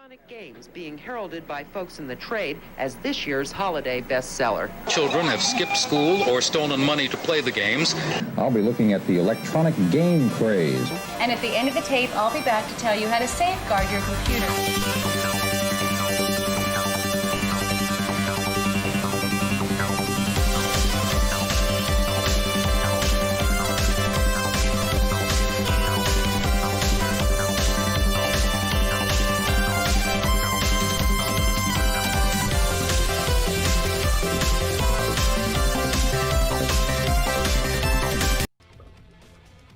Electronic games being heralded by folks in the trade as this year's holiday bestseller. Children have skipped school or stolen money to play the games. I'll be looking at the electronic game craze. And at the end of the tape, I'll be back to tell you how to safeguard your computer.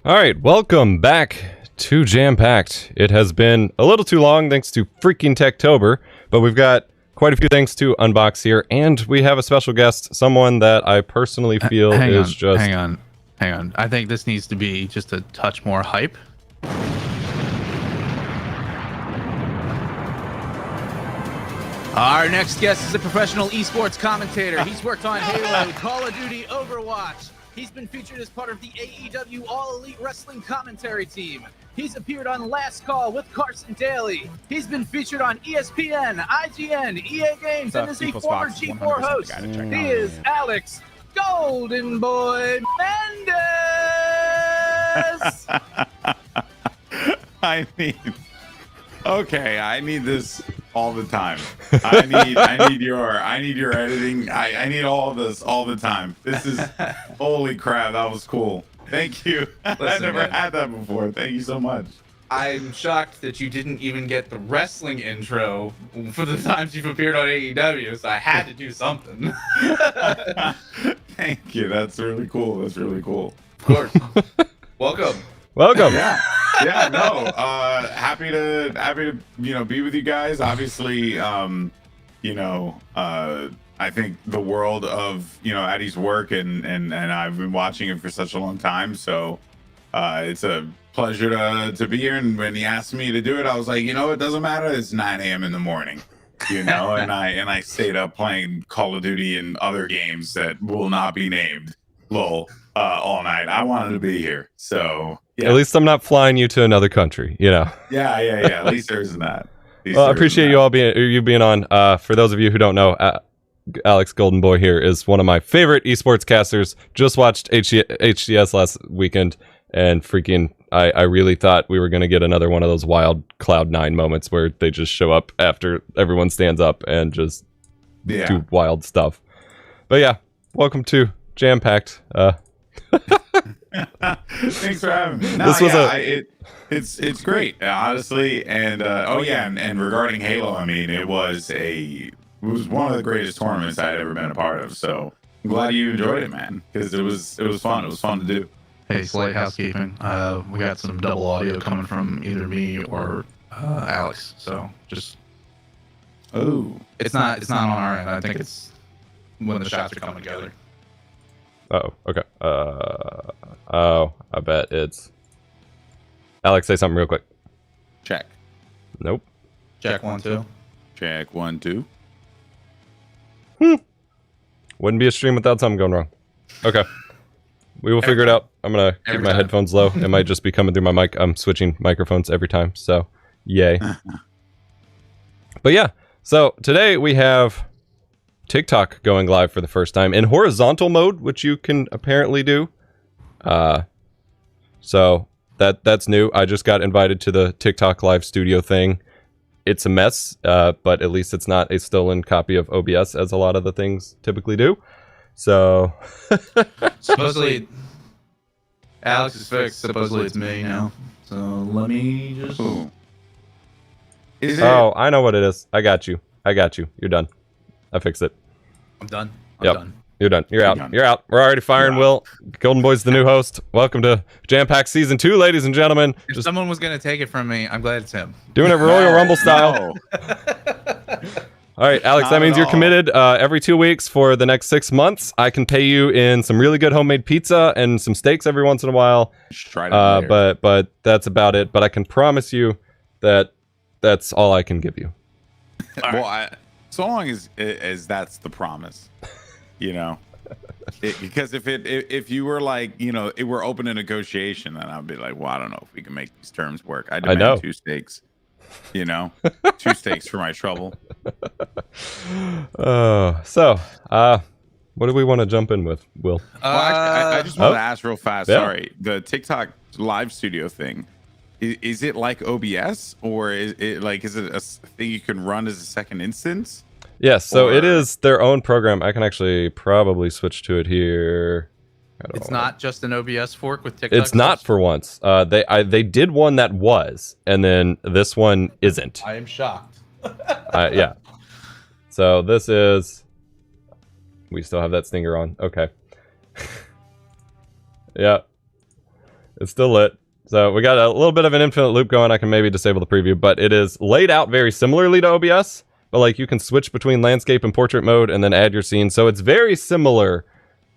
All right, welcome back to JamPack'd. It has been a little too long thanks to freaking Techtober, but we've got quite a few things to unbox here, and we have a special guest, someone that I personally feel is just... Hang on. I think this needs to be just a touch more hype. Our next guest is a professional esports commentator. He's worked on Halo, Call of Duty, Overwatch. He's been featured as part of the AEW All Elite Wrestling commentary team. He's appeared on Last Call with Carson Daly. He's been featured on ESPN, IGN, EA Games, and is a former G4 host. He is Alex Goldenboy Mendez. I need this all the time. I need your editing. I need all of this all the time. This is holy crap. That was cool. Thank you. I've never had that before. Thank you so much. I'm shocked that you didn't even get the wrestling intro for the times you've appeared on AEW, so I had to do something. Thank you. That's really cool. That's really cool. Of course. Welcome. Yeah. No. Happy to be with you guys. Obviously, I think the world of Eddie's work and I've been watching it for such a long time. So it's a pleasure to be here. And when he asked me to do it, I was like, it doesn't matter. It's 9 a.m. in the morning. and I stayed up playing Call of Duty and other games that will not be named. Lol. All night. I wanted to be here. So yeah. At least I'm not flying you to another country, Yeah. At least there isn't that. Well, I appreciate you being on. For those of you who don't know, Alex Goldenboy here is one of my favorite esports casters. Just watched HCS last weekend, and freaking, I really thought we were going to get another one of those wild Cloud9 moments where they just show up after everyone stands up and just do wild stuff. But yeah, welcome to JamPack'd. Thanks for having me. No, it's great, honestly. And and regarding Halo, it was one of the greatest tournaments I'd ever been a part of. So I'm glad you enjoyed it, man, because it was fun. It was fun to do. Hey, slight housekeeping. We got some double audio coming from either me or Alex. So just it's not on our end. I think it's when the shots are coming together. Oh, okay. I bet it's... Alex, say something real quick. Check. Nope. Check 1 2. Check 1 2. Wouldn't be a stream without something going wrong. Okay. We will figure it out. I'm going to keep my headphones low. It might just be coming through my mic. I'm switching microphones every time, so yay. But yeah, so today we have TikTok going live for the first time in horizontal mode, which you can apparently do. So that's new. I just got invited to the TikTok live studio thing. It's a mess, but at least it's not a stolen copy of OBS as a lot of the things typically do. So supposedly Alex is fixed. Supposedly it's me now. So let me just. Oh, I know what it is. I got you. You're done. I fixed it. I'm done. I'm done. You're done. You're out. You're out. We're already firing Will. Goldenboy's the new host. Welcome to JamPack'd Season 2, ladies and gentlemen. If someone was going to take it from me, I'm glad it's him. Doing it Royal Rumble style. All right, Alex, that means you're committed every 2 weeks for the next 6 months. I can pay you in some really good homemade pizza and some steaks every once in a while. But that's about it. But I can promise you that that's all I can give you. So long as that's the promise, because if you were like, it were open to negotiation, then I'd be like, well, I don't know if we can make these terms work. I demand 2 steaks. You know, 2 steaks for my trouble. So, what do we want to jump in with, Will? Well, actually, I just want to ask real fast. Yeah. Sorry, the TikTok live studio thing. Is it like OBS, or is it a thing you can run as a second instance? Yes, so it is their own program. I can actually probably switch to it here. It's not just an OBS fork with TikTok. It's not for once. They did one that was, and then this one isn't. I am shocked. Yeah. So this is. We still have that stinger on. Okay. Yeah. It's still lit. So we got a little bit of an infinite loop going. I can maybe disable the preview, but it is laid out very similarly to OBS. But like you can switch between landscape and portrait mode and then add your scene. So it's very similar,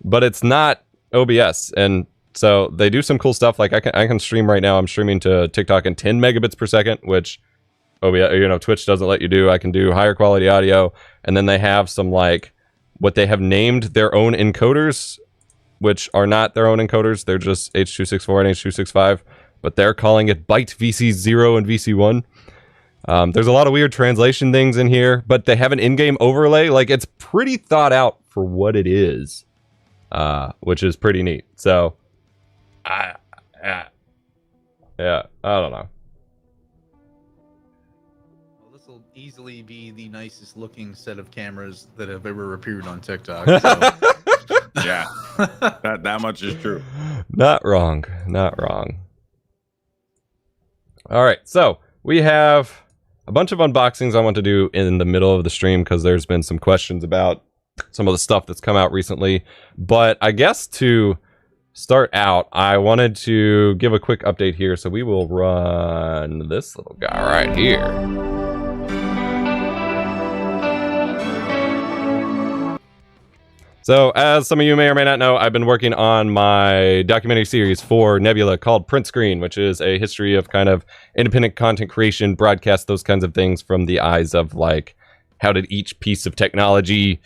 but it's not OBS. And so they do some cool stuff. Like I can stream right now. I'm streaming to TikTok in 10 megabits per second, which OBS, Twitch doesn't let you do. I can do higher quality audio. And then they have some like what they have named their own encoders, which are not their own encoders. They're just H.264 and H.265, but they're calling it byte VC0 and VC1. There's a lot of weird translation things in here, but they have an in-game overlay. Like, it's pretty thought out for what it is, which is pretty neat. So, yeah, I don't know. Well, this will easily be the nicest looking set of cameras that have ever appeared on TikTok. So. Yeah, that much is true. Not wrong. Not wrong. All right, so we have a bunch of unboxings I want to do in the middle of the stream because there's been some questions about some of the stuff that's come out recently. But I guess to start out, I wanted to give a quick update here. So we will run this little guy right here. So, as some of you may or may not know, I've been working on my documentary series for Nebula called Print Screen, which is a history of kind of independent content creation, broadcast, those kinds of things from the eyes of like, how did each piece of technology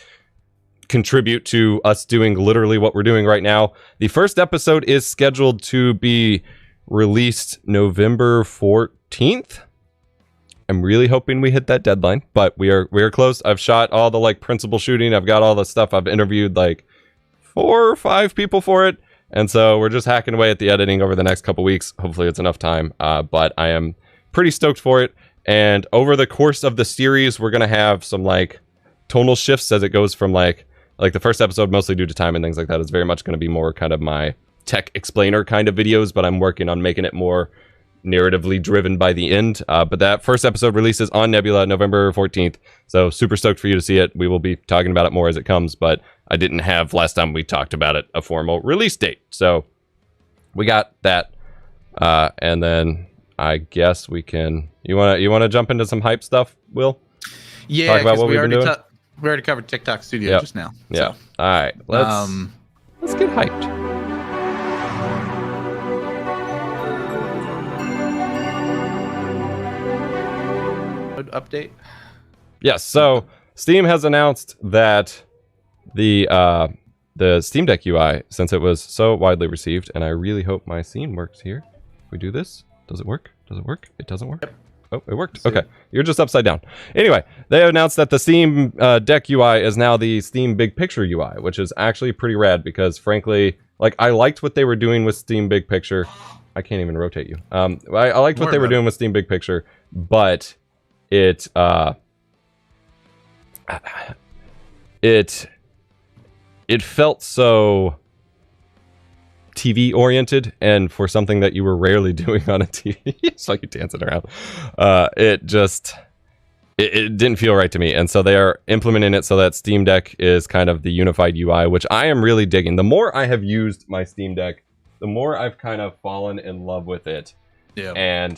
contribute to us doing literally what we're doing right now. The first episode is scheduled to be released November 14th. I'm really hoping we hit that deadline, but we are close. I've shot all the like principal shooting. I've got all the stuff. I've interviewed like 4 or 5 people for it. And so we're just hacking away at the editing over the next couple weeks. Hopefully it's enough time. But I am pretty stoked for it. And over the course of the series, we're going to have some like tonal shifts as it goes from like the first episode, mostly due to time and things like that, is very much going to be more kind of my tech explainer kind of videos, but I'm working on making it more narratively driven by the end. But that first episode releases on Nebula November 14th. So super stoked for you to see it. We will be talking about it more as it comes, but I didn't have last time we talked about it a formal release date. So we got that. And then I guess we can, you want to jump into some hype stuff, Will? Yeah, talk about what we've been doing. We already covered TikTok Studio just now. Yeah. So. All right. Let's get hyped. Update. Yes, so Steam has announced that the Steam Deck UI, since it was so widely received, and I really hope my scene works here. If we do this, does it work? Does it work? It doesn't work. Yep. Oh, it worked. Okay, you're just upside down. Anyway, they announced that the Steam Deck UI is now the Steam Big Picture UI, which is actually pretty rad because, frankly, like I liked what they were doing with Steam Big Picture. I can't even rotate you. I liked what they were doing with Steam Big Picture, but it felt so TV oriented, and for something that you were rarely doing on a TV, it's like you dancing around. It didn't feel right to me, and so they are implementing it so that Steam Deck is kind of the unified UI, which I am really digging. The more I have used my Steam Deck, the more I've kind of fallen in love with it. Yeah.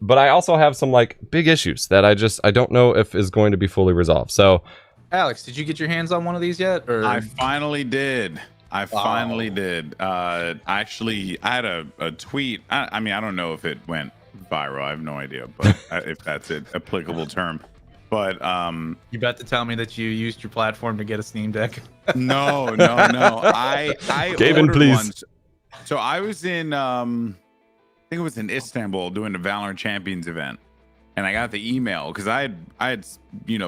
But I also have some like big issues that I don't know if is going to be fully resolved. So, Alex, did you get your hands on one of these yet? Or I finally did. Finally did. Actually, I had a tweet. I mean, I don't know if it went viral. I have no idea, but if that's an applicable term. But you about to tell me that you used your platform to get a Steam Deck? No. I Gavin, please. One. So I was in I think it was in Istanbul doing the Valorant Champions event, and I got the email because I had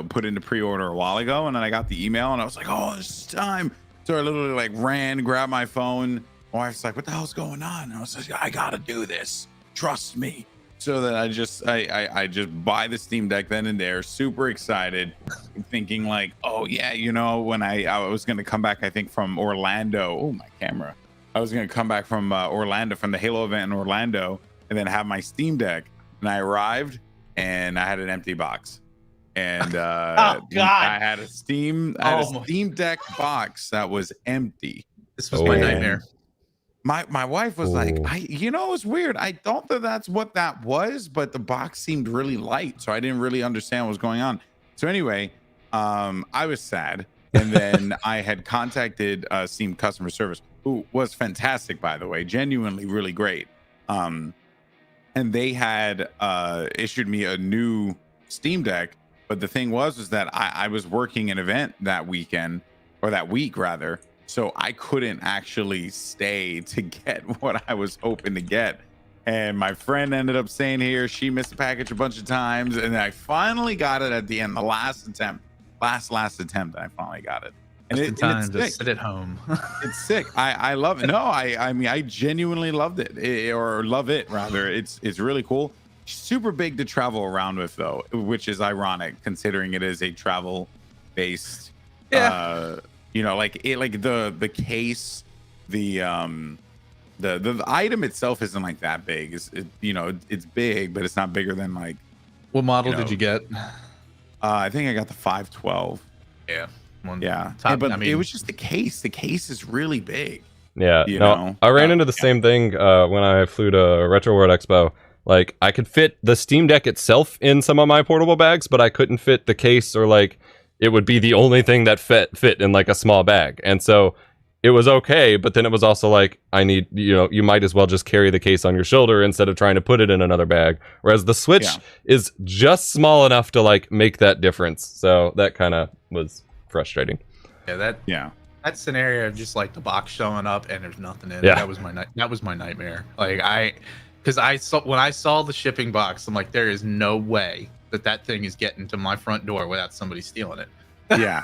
put in the pre-order a while ago, and then I got the email, and I was like, oh, this is time. So I literally like ran, grabbed my phone. My wife's like, what the hell's going on? And I was like, I gotta do this. Trust me. So then I just buy the Steam Deck then and there, super excited, thinking like, oh yeah, when I was gonna come back, I think from Orlando. Oh, my camera. I was gonna come back from Orlando, from the Halo event in Orlando, and then have my Steam Deck. And I arrived and I had an empty box. And oh God, I had a Steam Deck box that was empty. This was my nightmare. My wife was like, it was weird. I thought that's what that was, but the box seemed really light, so I didn't really understand what was going on. So anyway, I was sad, and then I had contacted Steam customer service, who was fantastic, by the way, genuinely really great. And they had issued me a new Steam Deck, but the thing was that I was working an event that weekend, or that week rather. So I couldn't actually stay to get what I was hoping to get. And my friend ended up staying here. She missed the package a bunch of times. And I finally got it at the end, the last attempt, last attempt. I finally got it. And it's sit at home. It's sick. I love it. No, I mean, I genuinely loved it, or love it rather. It's really cool. Super big to travel around with though, which is ironic considering it is a travel based, like the case, the item itself isn't like that big. It's big, but it's not bigger than like. What model did you get? I think I got the 512. Yeah. But it was just the case. The case is really big. Yeah. I ran into the same thing when I flew to Retro World Expo. Like, I could fit the Steam Deck itself in some of my portable bags, but I couldn't fit the case, or like it would be the only thing that fit in like a small bag. And so it was okay, but then it was also like, I need, you might as well just carry the case on your shoulder instead of trying to put it in another bag. Whereas the Switch is just small enough to like make that difference. So that kind of was frustrating. That scenario of just like the box showing up and there's nothing in it. That was my nightmare. Like when I saw the shipping box, I'm like, there is no way that thing is getting to my front door without somebody stealing it. Yeah.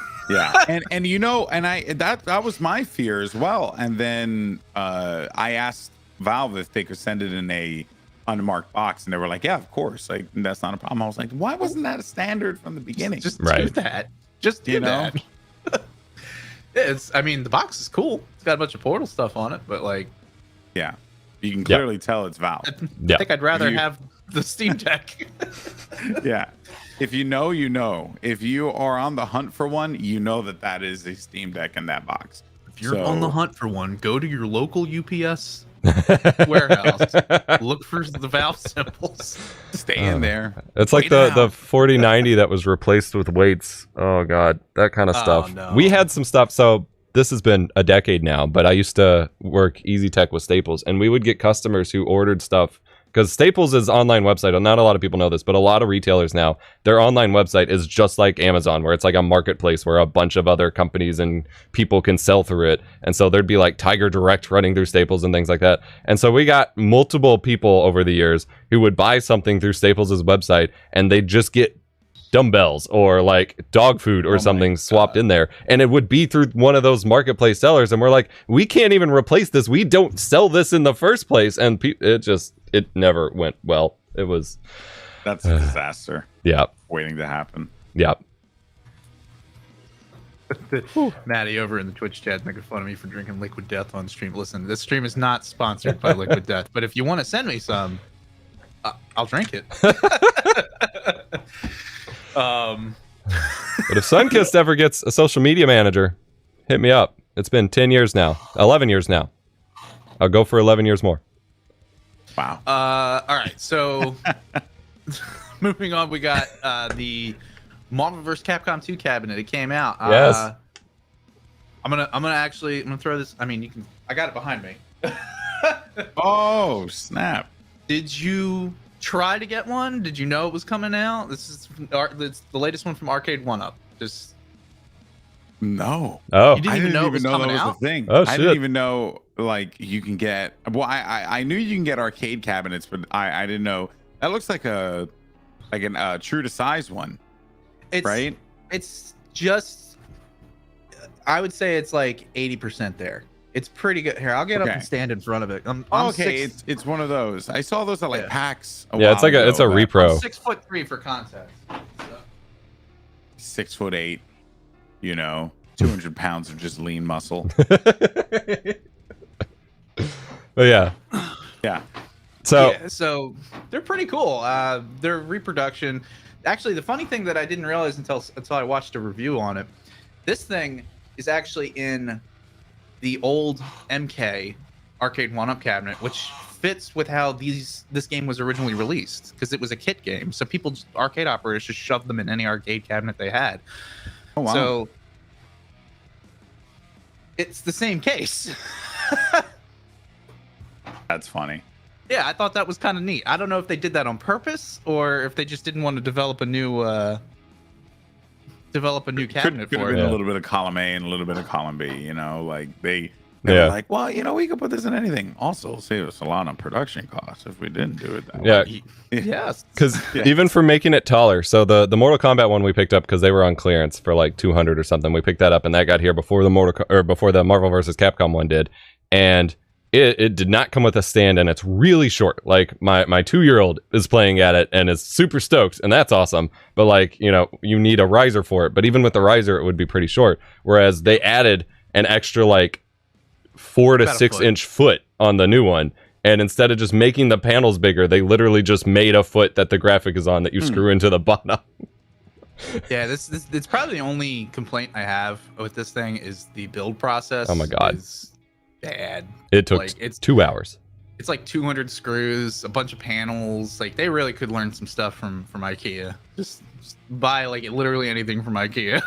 and that was my fear as well. And then I asked Valve if they could send it in a unmarked box, and they were like, yeah, of course, like that's not a problem. I was like, why wasn't that a standard from the beginning? Just do that. Just do that. The box is cool. It's got a bunch of Portal stuff on it, but like, you can clearly tell it's Valve. I think I'd rather have the Steam Deck. If you know, you know. If you are on the hunt for one, you know that is a Steam Deck in that box. If you're on the hunt for one, go to your local UPS warehouse. Look for the Valve symbols. Stay in there. It's like the 4090 that was replaced with weights. Oh god, that kind of stuff. No. We had some stuff. So this has been a decade now, but I used to work Easy Tech with Staples, and we would get customers who ordered stuff. Because Staples' online website, and not a lot of people know this, but a lot of retailers now, their online website is just like Amazon, where it's like a marketplace where a bunch of other companies and people can sell through it. And so there'd be like Tiger Direct running through Staples and things like that. And so we got multiple people over the years who would buy something through Staples' website, and they'd just get dumbbells or like dog food or something swapped in there, and it would be through one of those marketplace sellers, and we're like, we can't even replace this, we don't sell this in the first place. And it never went well. That's a disaster waiting to happen. Maddie over in the Twitch chat making fun of me for drinking Liquid Death on stream. Listen, this stream is not sponsored by Liquid Death, but if you want to send me some, I'll drink it. But if Sunkist ever gets a social media manager, hit me up. It's been 10 years now, 11 years now. I'll go for 11 years more. Wow. All right, so moving on, we got the Marvel vs. Capcom 2 cabinet. It came out. Yes. I'm gonna throw this. I mean, I got it behind me. Oh snap! Did you try to get one? Did you know it was coming out? This is the latest one from Arcade 1UP. Just no. Oh, you didn't even know it was coming that was out? a thing. Oh, shit. I didn't even know like you can get. Well, I knew you can get arcade cabinets, but I didn't know. That looks like a like an true to size one, right? It's just, I would say it's like 80% there. It's pretty good. Here, I'll get up and stand in front of it. I'm okay, it's one of those. I saw those at like PAX. Yeah, it's like it's a repro. I'm 6'3" for context. So. 6'8", 200 pounds of just lean muscle. But yeah. So they're pretty cool. Their reproduction. Actually, the funny thing that I didn't realize until I watched a review on it, this thing is actually in the old MK arcade 1-up cabinet, which fits with how this game was originally released, because it was a kit game. So arcade operators just shoved them in any arcade cabinet they had. Oh wow! So it's the same case. That's funny. Yeah, I thought that was kind of neat. I don't know if they did that on purpose or if they just didn't want to develop a new cabinet could for have it. been a little bit of column A and a little bit of columm B. Like they were like, well, we could put this in anything. Also, save us a lot on production costs if we didn't do it that way. Yes, because even for making it taller. So the Mortal Kombat one we picked up because they were on clearance for like 200 or something. We picked that up and that got here before the Marvel vs. Capcom one did, and it did not come with a stand, and it's really short. Like my 2-year-old is playing at it and is super stoked, and that's awesome. But like you need a riser for it. But even with the riser, it would be pretty short. Whereas they added an extra like 4 to 6 inch foot on the new one, and instead of just making the panels bigger, they literally just made a foot that the graphic is on that you screw into the bottom. Yeah, this it's probably the only complaint I have with this thing is the build process. Oh my god, is bad. It took it's 2 hours. It's like 200 screws, a bunch of panels. Like they really could learn some stuff from IKEA. Just buy like literally anything from IKEA,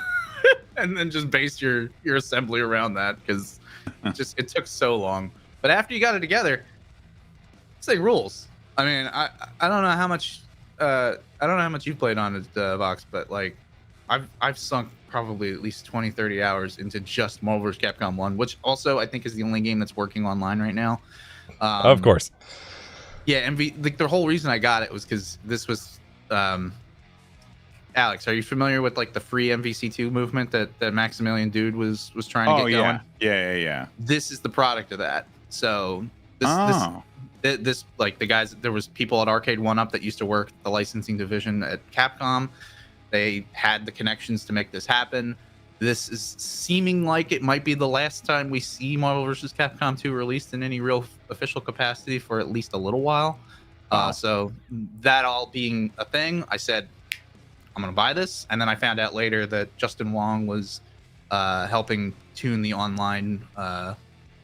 and then just base your assembly around that, because it took so long. But after you got it together, this thing rules. I mean, I don't know how much you've played on it, Vox, but like I've sunk probably at least 20-30 hours into just Marvel vs. Capcom 1, which also I think is the only game that's working online right now. Of course. Yeah, and the whole reason I got it was because this was Alex, are you familiar with like the free MVC2 movement that Maximilian Dude was trying to get going? Yeah. This is the product of that. So this like the guys, there was people at Arcade 1-Up that used to work the licensing division at Capcom. They had the connections to make this happen. This is seeming like it might be the last time we see Marvel vs. Capcom 2 released in any real official capacity for at least a little while. So that all being a thing, I said, I'm going to buy this. And then I found out later that Justin Wong was helping tune the online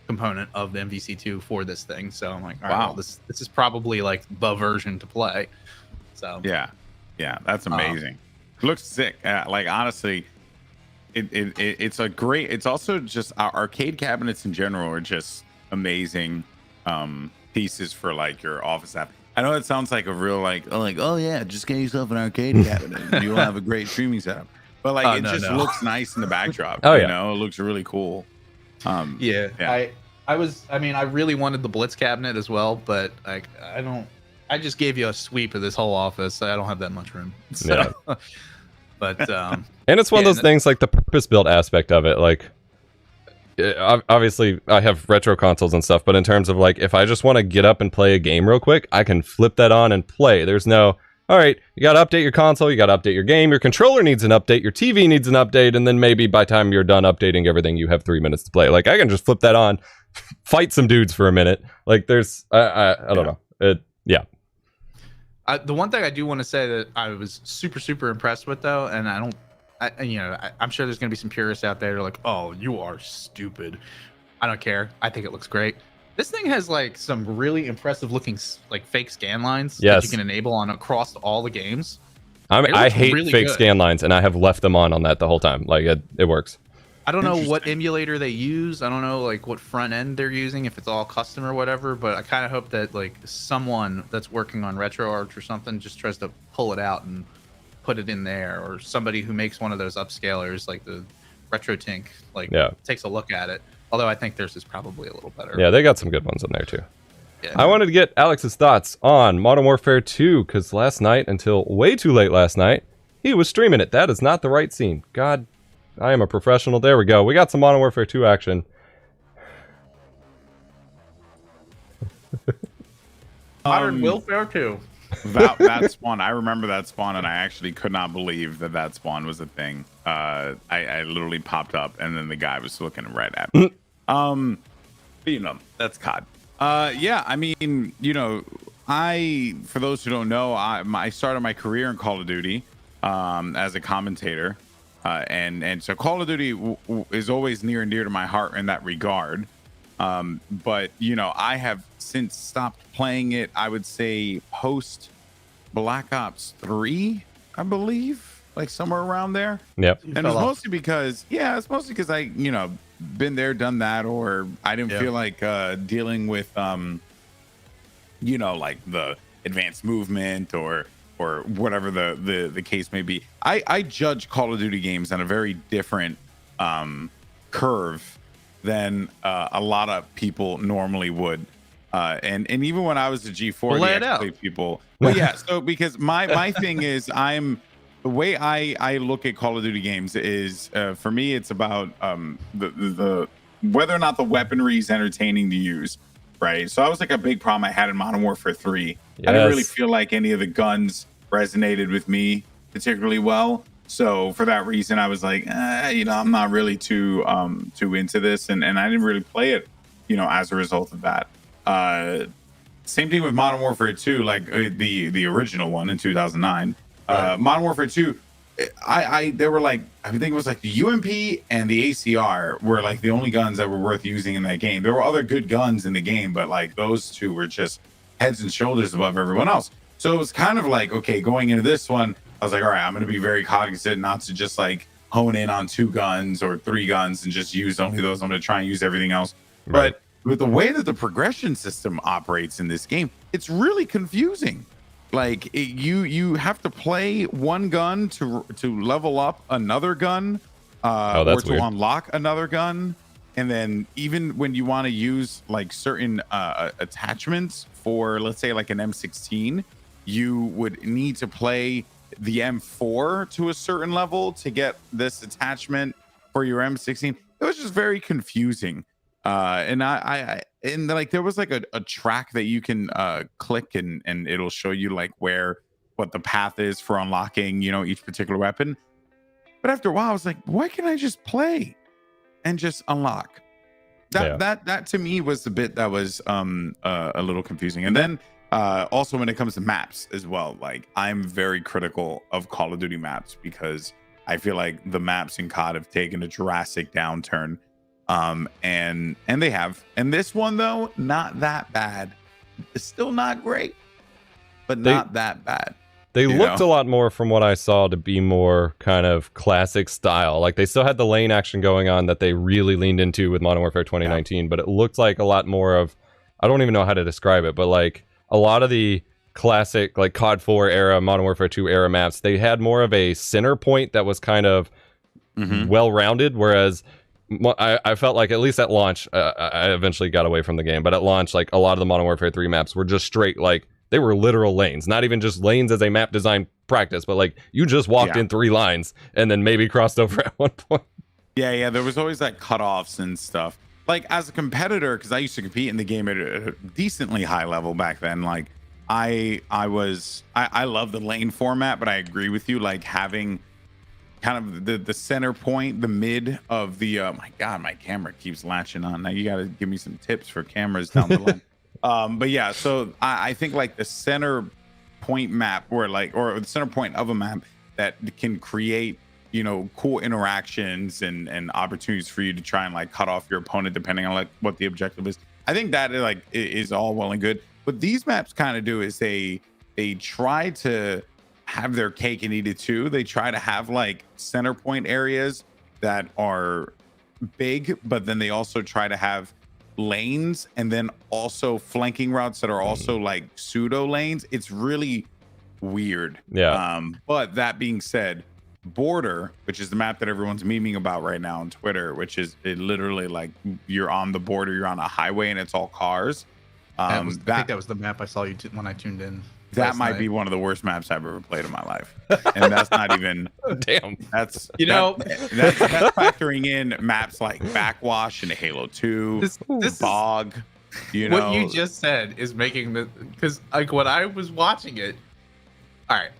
component of the MVC2 for this thing. So I'm like, all right, well, this is probably like the version to play. So yeah, that's amazing. Looks sick. Like honestly, it's a great. It's also just our arcade cabinets in general are just amazing pieces for like your office app. I know it sounds like a real oh yeah, just get yourself an arcade cabinet and you'll have a great streaming setup. But like it looks nice in the backdrop. Oh yeah, it looks really cool. I really wanted the Blitz cabinet as well, but like I just gave you a sweep of this whole office. I don't have that much room. So, yeah. But and it's one of those things, like the purpose-built aspect of it. Like, obviously, I have retro consoles and stuff, but in terms of like, if I just want to get up and play a game real quick, I can flip that on and play. There's no, all right, you got to update your console, you got to update your game, your controller needs an update, your TV needs an update, and then maybe by the time you're done updating everything, you have 3 minutes to play. Like, I can just flip that on, fight some dudes for a minute. Like, there's, I don't know. The one thing I do want to say that I was super, super impressed with, though, and I'm sure there's going to be some purists out there that are like, oh, you are stupid. I don't care. I think it looks great. This thing has like some really impressive looking like fake scan lines that you can enable on across all the games. I hate really fake scan lines, and I have left them on that the whole time. Like it works. I don't know what emulator they use. I don't know like what front end they're using, if it's all custom or whatever, but I kind of hope that like someone that's working on RetroArch or something just tries to pull it out and put it in there, or somebody who makes one of those upscalers like the RetroTink takes a look at it. Although I think theirs is probably a little better. Yeah, they got some good ones in there too. I wanted to get Alex's thoughts on Modern Warfare 2 because last night, until way too late last night, he was streaming it. That is not the right scene. God, I am a professional. There we go. We got some Modern Warfare 2 action. Modern Warfare 2. That spawn, I remember that spawn, and I actually could not believe that spawn was a thing. I literally popped up, and then the guy was looking right at me. But, you know, that's COD. Yeah, I mean, you know, for those who don't know, I started my career in Call of Duty as a commentator, and so Call of Duty is always near and dear to my heart in that regard. But you know, I have since stopped playing it. I would say post Black Ops 3, I believe, like somewhere around there. Yep. And it's mostly because, I, you know, been there, done that, or I didn't feel like dealing with, you know, like the advanced movement or whatever the case may be. I judge Call of Duty games on a very different curve than a lot of people normally would. And even when I was a G4 people, well, yeah. So because my thing is, the way I look at Call of Duty games is, for me, it's about the whether or not the weaponry is entertaining to use, right? So that was like a big problem I had in Modern Warfare 3. Yes. I didn't really feel like any of the guns resonated with me particularly well. So for that reason, I was like, you know, I'm not really too into this, and I didn't really play it, you know, as a result of that. Same thing with Modern Warfare 2, like the original one in 2009. Modern Warfare 2, they were like, I think it was like the UMP and the ACR were like the only guns that were worth using in that game. There were other good guns in the game, but like those two were just heads and shoulders above everyone else. So it was kind of like, okay, going into this one, I was like, all right, I'm going to be very cognizant not to just like hone in on 2 guns or 3 guns and just use only those. I'm going to try and use everything else. Right. But with the way that the progression system operates in this game, it's really confusing. Like you have to play one gun to level up another gun, or to weird. Unlock another gun. And then even when you want to use like certain attachments for, let's say, like an M16, you would need to play the M4 to a certain level to get this attachment for your M16. It was just very confusing. And and like there was like a track that you can click and it'll show you like what the path is for unlocking, you know, each particular weapon. But after a while, I was like, why can't I just play and just unlock? That to me was the bit that was a little confusing. And then also when it comes to maps as well, like I'm very critical of Call of Duty maps because I feel like the maps in COD have taken a drastic downturn. And they have. And this one though, not that bad. It's still not great, but not that bad. They looked a lot more, from what I saw, to be more kind of classic style. Like they still had the lane action going on that they really leaned into with Modern Warfare 2019, but it looked like a lot more of, I don't even know how to describe it, but like a lot of the classic like COD 4 era, Modern Warfare 2 era maps, they had more of a center point that was kind of well-rounded, whereas I felt like, at least at launch, I eventually got away from the game, but at launch, like a lot of the Modern Warfare 3 maps were just straight, like they were literal lanes, not even just lanes as a map design practice, but like you just walked in 3 lines and then maybe crossed over at one point. Yeah, there was always like cutoffs and stuff. Like as a competitor, because I used to compete in the game at a decently high level back then, like I love the lane format, but I agree with you, like having kind of the center point, the mid of the my god, my camera keeps latching on. Now you got to give me some tips for cameras down the line. But yeah, so I think like the center point map, or the center point of a map that can create, you know, cool interactions and opportunities for you to try and like cut off your opponent depending on like what the objective is. I think that like is all well and good. What these maps kind of do is they try to have their cake and eat it too. They try to have like center point areas that are big, but then they also try to have lanes and then also flanking routes that are also like pseudo lanes. It's really weird. But that being said, Border, which is the map that everyone's memeing about right now on Twitter, which is literally like you're on the border, you're on a highway and it's all cars. I think that was the map I saw you when I tuned in. That might be one of the worst maps I've ever played in my life, and that's not even. Damn. That's that's factoring in maps like Backwash and Halo 2, Bog. What you just said is making because like when I was watching it. All right,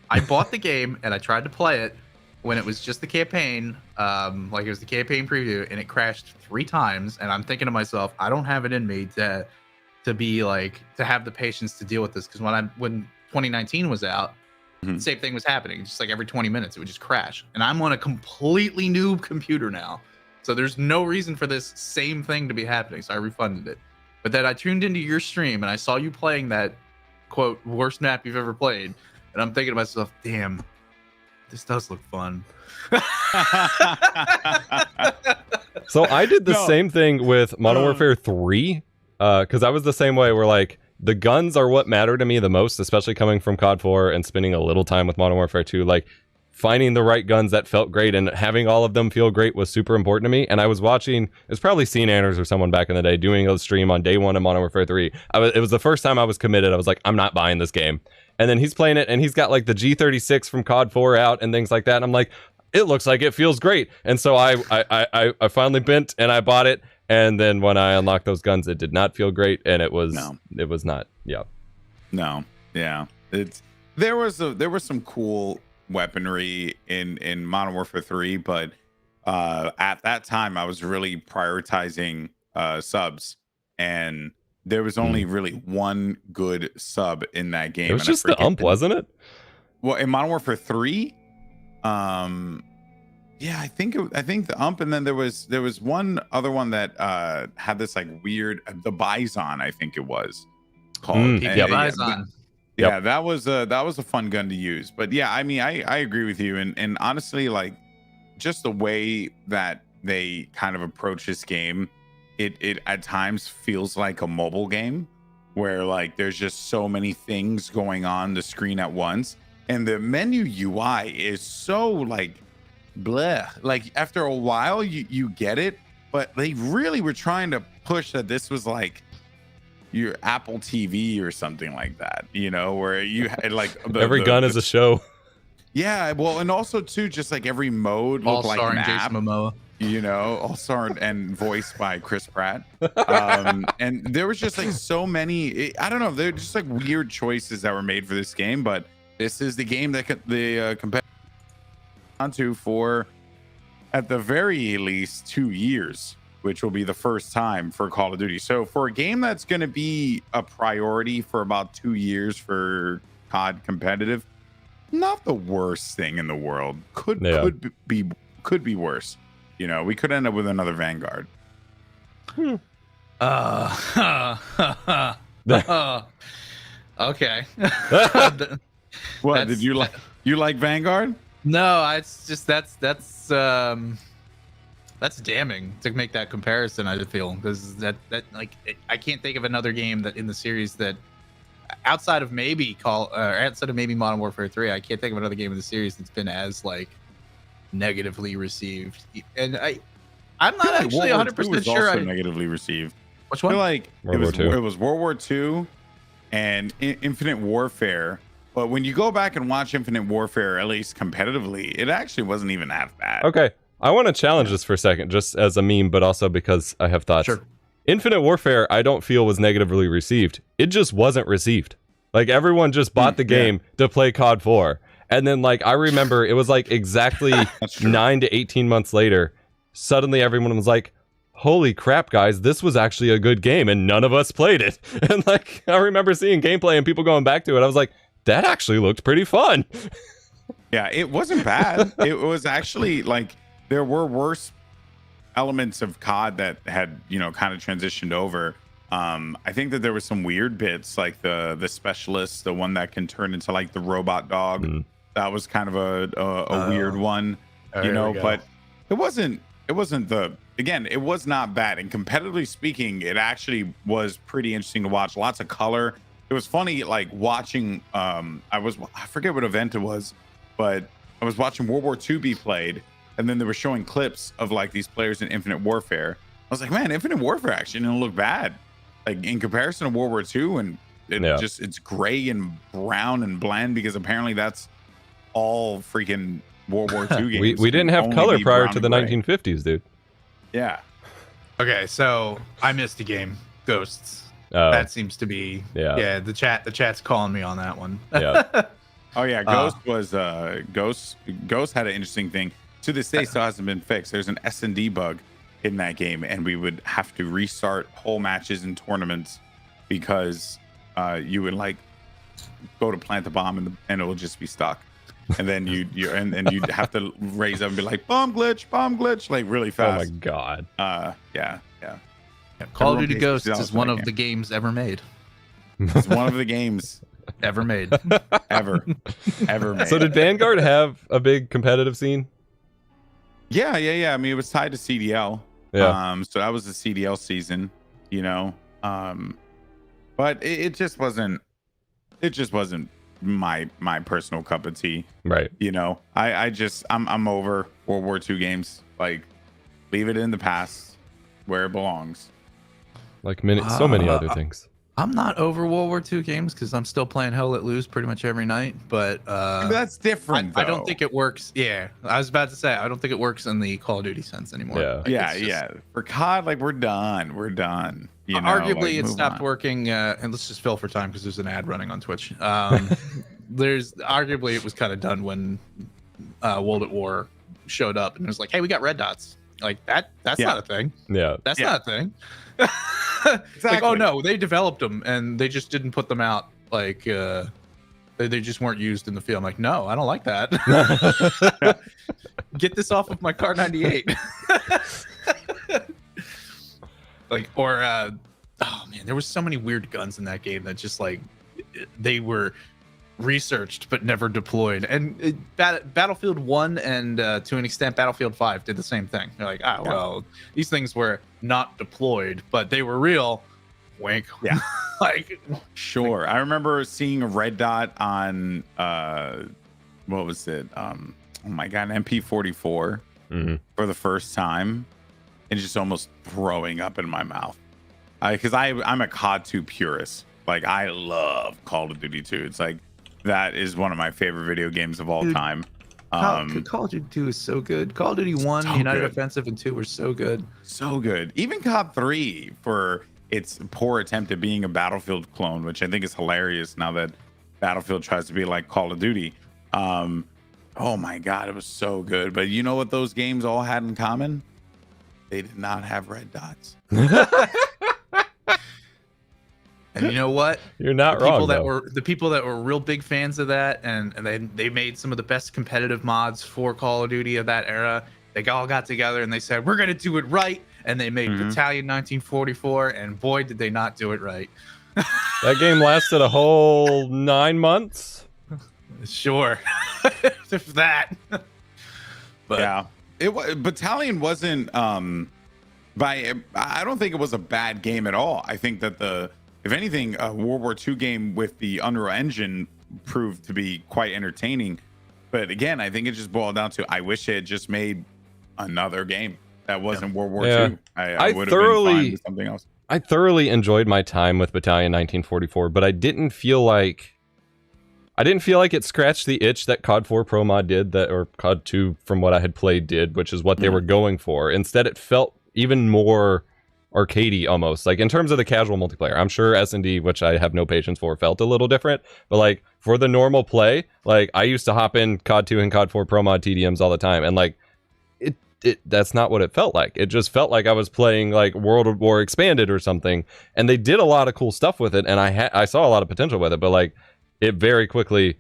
I bought the game and I tried to play it when it was just the campaign, like it was the campaign preview, and it crashed 3 times. And I'm thinking to myself, I don't have it in me to be like to have the patience to deal with this, because when 2019 was out, the same thing was happening. Just like every 20 minutes, it would just crash. And I'm on a completely new computer now, so there's no reason for this same thing to be happening. So I refunded it. But then I tuned into your stream and I saw you playing that quote worst map you've ever played, and I'm thinking to myself, damn, this does look fun. So I did the same thing with Modern Warfare 3, because I was the same way, where like the guns are what matter to me the most, especially coming from COD 4 and spending a little time with Modern Warfare 2. Like finding the right guns that felt great and having all of them feel great was super important to me. And I was watching, it was probably Scene Anders or someone back in the day doing a stream on day 1 of Modern Warfare 3. It was the first time I was committed. I was like, I'm not buying this game. And then he's playing it and he's got like the G36 from COD 4 out and things like that. And I'm like, it looks like it feels great. And so I finally bent and I bought it. And then when I unlocked those guns, it did not feel great. And it was not. Yeah. No. Yeah. There was some cool weaponry in Modern Warfare 3, but at that time I was really prioritizing subs, and there was only really one good sub in that game. It was just the ump, wasn't it? Well, in Modern Warfare 3, yeah, I think the ump, and then there was one other one that had this like weird the Bison, I think it was called. Bison. Yeah, that was a fun gun to use. But yeah, I mean, I agree with you, and honestly, like just the way that they kind of approach this game, it at times feels like a mobile game where like there's just so many things going on the screen at once, and the menu UI is so like bleh. Like after a while you get it, but they really were trying to push that this was like your Apple TV or something like that, you know, where you had like every gun is a show. Yeah, well, and also too, just like every mode looked like starring map, Jason Momoa. you know, all starred and voiced by Chris Pratt. And there was just like so many, I don't know, they're just like weird choices that were made for this game, but this is the game that the competitor onto for at the very least 2 years, which will be the first time for Call of Duty. So for a game that's going to be a priority for about 2 years for COD competitive, not the worst thing in the world. Could be worse. You know, we could end up with another Vanguard. Okay. What did you like? You like Vanguard? No, it's just that's damning to make that comparison. I feel because that like I can't think of another game that in the series that outside of maybe Modern Warfare 3, I can't think of another game in the series that's been as like negatively received. And I'm not actually 100% sure. Also negatively received. Which one? I feel like it was World War II and Infinite Warfare. But when you go back and watch Infinite Warfare, at least competitively, it actually wasn't even half bad. Okay. I want to challenge this for a second, just as a meme, but also because I have thoughts. Sure. Infinite Warfare, I don't feel was negatively received. It just wasn't received. Like everyone just bought the game to play COD 4. And then like I remember it was like exactly 9 to 18 months later, suddenly everyone was like, holy crap, guys, this was actually a good game and none of us played it. And like I remember seeing gameplay and people going back to it. I was like, that actually looked pretty fun. Yeah, it wasn't bad. It was actually like there were worse elements of COD that had, you know, kind of transitioned over. I think that there was some weird bits like the specialist, the one that can turn into like the robot dog. That was kind of a weird one, you know, but it wasn't it was not bad. And competitively speaking, it actually was pretty interesting to watch. Lots of color. It was funny, like watching, I forget what event it was, but I was watching World War II be played, and then they were showing clips of like these players in Infinite Warfare. I was like, man, Infinite Warfare actually didn't look bad. like in comparison to World War II, and it's gray and brown and bland because apparently that's all freaking World War II games. we didn't have color prior to the 1950s, dude. Yeah. Okay, so I missed a game, Ghosts. That seems to be the chat's calling me on that one. Yeah. Oh yeah, Ghost was Ghost had an interesting thing. To this day, still hasn't been fixed. There's an S&D bug in that game, and we would have to restart whole matches and tournaments because you would like go to plant the bomb and it will just be stuck, and then you'd have to raise up and be like bomb glitch, like really fast. Oh my god. Yeah. Call of Duty Ghosts is one of the games ever made. It's one of the games ever made. ever made. So did Vanguard have a big competitive scene? Yeah. I mean, it was tied to CDL. Yeah. So that was the CDL season, you know. But it just wasn't my personal cup of tea. Right. You know, I'm over World War II games. Like, leave it in the past where it belongs. Like so many other things. I'm not over World War II games because I'm still playing Hell Let Loose pretty much every night. But that's different. I don't think it works. Yeah, I was about to say I don't think it works in the Call of Duty sense anymore. Yeah, Like, For COD, like we're done. You know, arguably, like, it stopped working. And let's just fill for time because there's an ad running on Twitch. There's arguably it was kind of done when World at War showed up and it was like, hey, we got red dots. Like that's not a thing. Yeah, that's not a thing. Exactly. Like, oh no, they developed them and they just didn't put them out. Like they just weren't used in the field. I'm like, no, I don't like that. Get this off of my Car 98. Like, or oh man, there was so many weird guns in that game that just like they were researched but never deployed. And Battlefield 1 and to an extent Battlefield 5 did the same thing. They're like, well, these things were not deployed but they were real. Wink. Yeah. Like, sure. I remember seeing a red dot on what was it, oh my god, an MP44 for the first time and just almost throwing up in my mouth because I'm a COD 2 purist. Like, I love Call of Duty 2. It's like that is one of my favorite video games of all time. Call of Duty 2 is so good. Call of Duty 1, so United Offensive, and 2 were so good. So good. Even COD 3 for its poor attempt at being a Battlefield clone, which I think is hilarious now that Battlefield tries to be like Call of Duty. Oh my God, it was so good. But you know what those games all had in common? They did not have red dots. And you know what? You're not wrong. The people that were real big fans of that, and they made some of the best competitive mods for Call of Duty of that era. They all got together and they said, "We're gonna do it right," and they made Battalion 1944. And boy, did they not do it right! That game lasted a whole 9 months. Sure, if that. But yeah, Battalion wasn't. I don't think it was a bad game at all. I think that if anything, a World War II game with the Unreal Engine proved to be quite entertaining. But again, I think it just boiled down to I wish it had just made another game that wasn't World War II. I would have been fine with something else. I thoroughly enjoyed my time with Battalion 1944, but I didn't feel like it scratched the itch that COD 4 Pro Mod did, or COD 2 from what I had played did, which is what they were going for. Instead, it felt even more arcadey almost, like in terms of the casual multiplayer. I'm sure S&D, which I have no patience for, felt a little different, but like for the normal play, like I used to hop in COD 2 and COD 4 Pro Mod TDMs all the time, and like that's not what it felt like. It just felt like I was playing like World of War Expanded or something, and they did a lot of cool stuff with it, and I saw a lot of potential with it, but like it very quickly,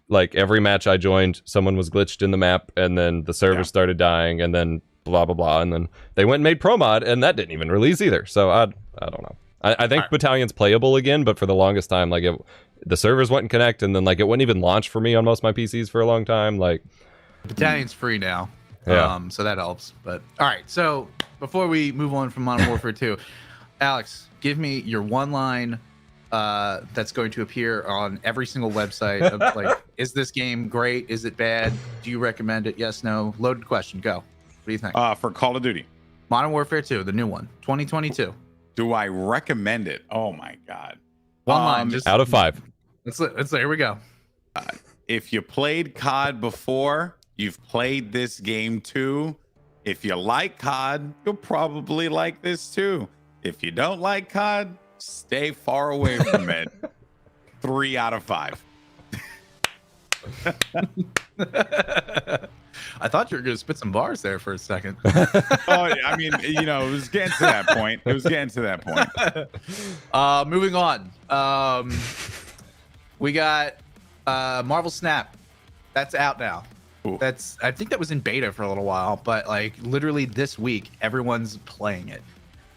like every match I joined, someone was glitched in the map, and then the server started dying, and then blah blah blah, and then they went and made Pro Mod, and that didn't even release either. So I don't know. I think Battalion's playable again, but for the longest time, like the servers wouldn't connect, and then like it wouldn't even launch for me on most of my PCs for a long time. Like Battalion's free now, so that helps. But all right, so before we move on from Modern Warfare 2, Alex, give me your one line that's going to appear on every single website of, like, is this game great? Is it bad? Do you recommend it? Yes, no. Loaded question. Go. What do you think? For Call of Duty, Modern Warfare 2, the new one, 2022. Do I recommend it? Oh my god. One line, just out of 5. Let's here we go. If you played COD before, you've played this game too. If you like COD, you'll probably like this too. If you don't like COD, stay far away from it. 3 out of 5. I thought you were going to spit some bars there for a second. Oh, yeah, I mean, it was getting to that point. Moving on. We got Marvel Snap. That's out now. Cool. I think that was in beta for a little while, but like literally this week, everyone's playing it.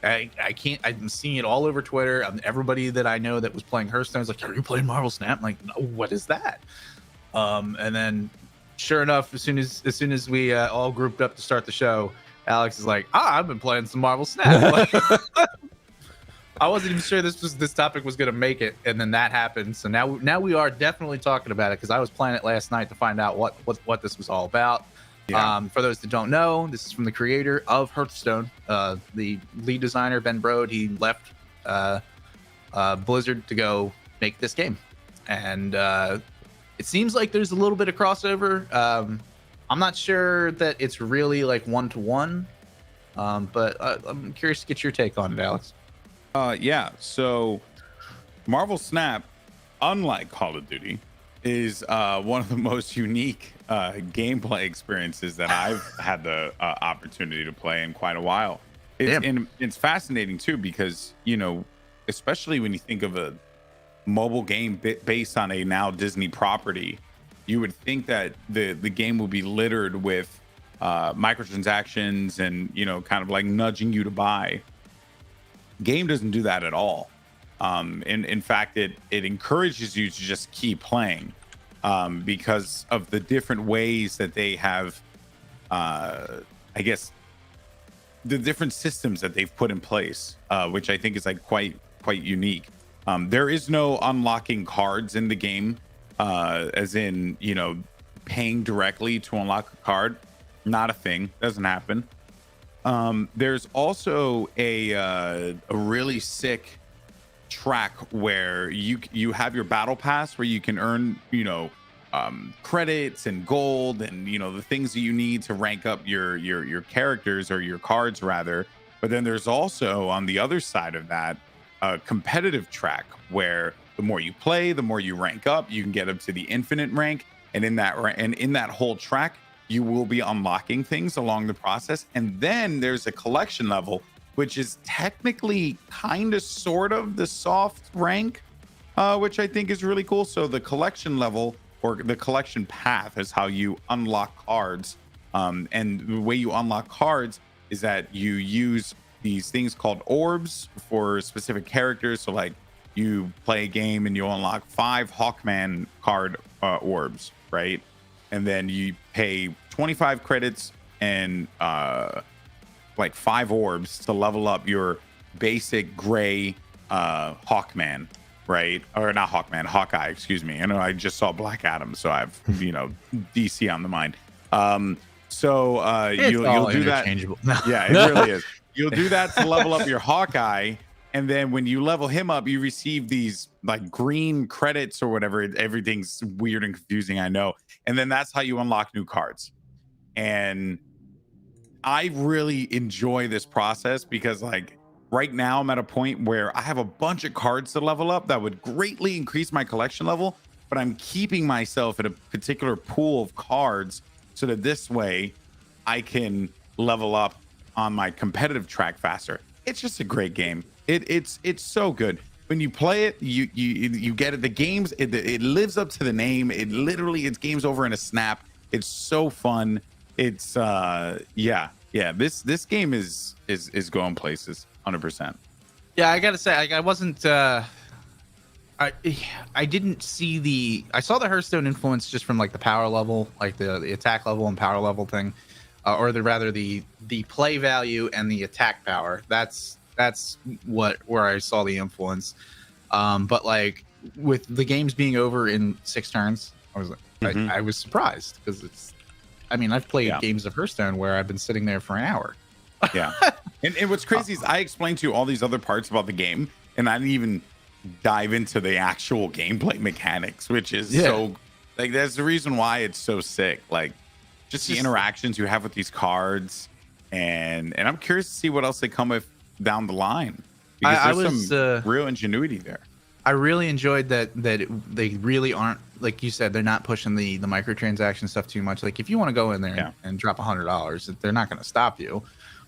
I'm seeing it all over Twitter. Everybody that I know that was playing Hearthstone is like, "Are you playing Marvel Snap?" I'm like, "No, what is that?" And then, sure enough, as soon as we all grouped up to start the show, Alex is like, "I've been playing some Marvel Snap." I wasn't even sure this topic was gonna make it, and then that happened. So now we are definitely talking about it because I was playing it last night to find out what this was all about. Yeah. For those that don't know, this is from the creator of Hearthstone, the lead designer Ben Brode. He left Blizzard to go make this game, and it seems like there's a little bit of crossover. I'm not sure that it's really like 1-to-1, but I'm curious to get your take on it, Alex. Yeah. So Marvel Snap, unlike Call of Duty, is one of the most unique gameplay experiences that I've had the opportunity to play in quite a while. It's fascinating too because, especially when you think of a mobile game based on a now Disney property, you would think that the game would be littered with microtransactions and, kind of like nudging you to buy. Game doesn't do that at all. In fact, it encourages you to just keep playing because of the different ways that they have, I guess, the different systems that they've put in place, which I think is like quite unique. There is no unlocking cards in the game, as in, paying directly to unlock a card. Not a thing. Doesn't happen. There's also a really sick track where you have your battle pass where you can earn credits and gold and the things that you need to rank up your characters or your cards rather. But then there's also on the other side of that a competitive track where the more you play, the more you rank up. You can get up to the infinite rank, and in that whole track you will be unlocking things along the process. And then there's a collection level, which is technically kind of sort of the soft rank, which I think is really cool. So the collection level or the collection path is how you unlock cards. And the way you unlock cards is that you use these things called orbs for specific characters. So like you play a game and you unlock 5 Hawkman card orbs, right? And then you pay 25 credits and like 5 orbs to level up your basic gray Hawkman, right? Or not Hawkman, Hawkeye, excuse me. I know I just saw Black Adam, so I've DC on the mind. So you'll do that. Yeah, it really is. You'll do that to level up your Hawkeye, and then when you level him up, you receive these like green credits or whatever. Everything's weird and confusing, I know. And then that's how you unlock new cards. And I really enjoy this process because like right now I'm at a point where I have a bunch of cards to level up that would greatly increase my collection level, but I'm keeping myself in a particular pool of cards so that this way I can level up on my competitive track faster. It's just a great game. It's so good. When you play it, you get it. The games, it lives up to the name. It's games over in a snap. It's so fun. It's this game is going places 100%. Yeah, I gotta say, I wasn't I didn't see I saw the Hearthstone influence just from like the power level, like the attack level and power level thing, or the play value and the attack power. That's where I saw the influence. But like with the games being over in 6 turns, I was surprised because I've played games of Hearthstone where I've been sitting there for an hour. Yeah. And what's crazy is I explained to you all these other parts about the game, and I didn't even dive into the actual gameplay mechanics, which is so like that's the reason why it's so sick. Like just the interactions you have with these cards, and I'm curious to see what else they come with down the line. Because there's some real ingenuity there. I really enjoyed that they really aren't, like you said, they're not pushing the microtransaction stuff too much. Like if you want to go in there and drop $100, they're not going to stop you.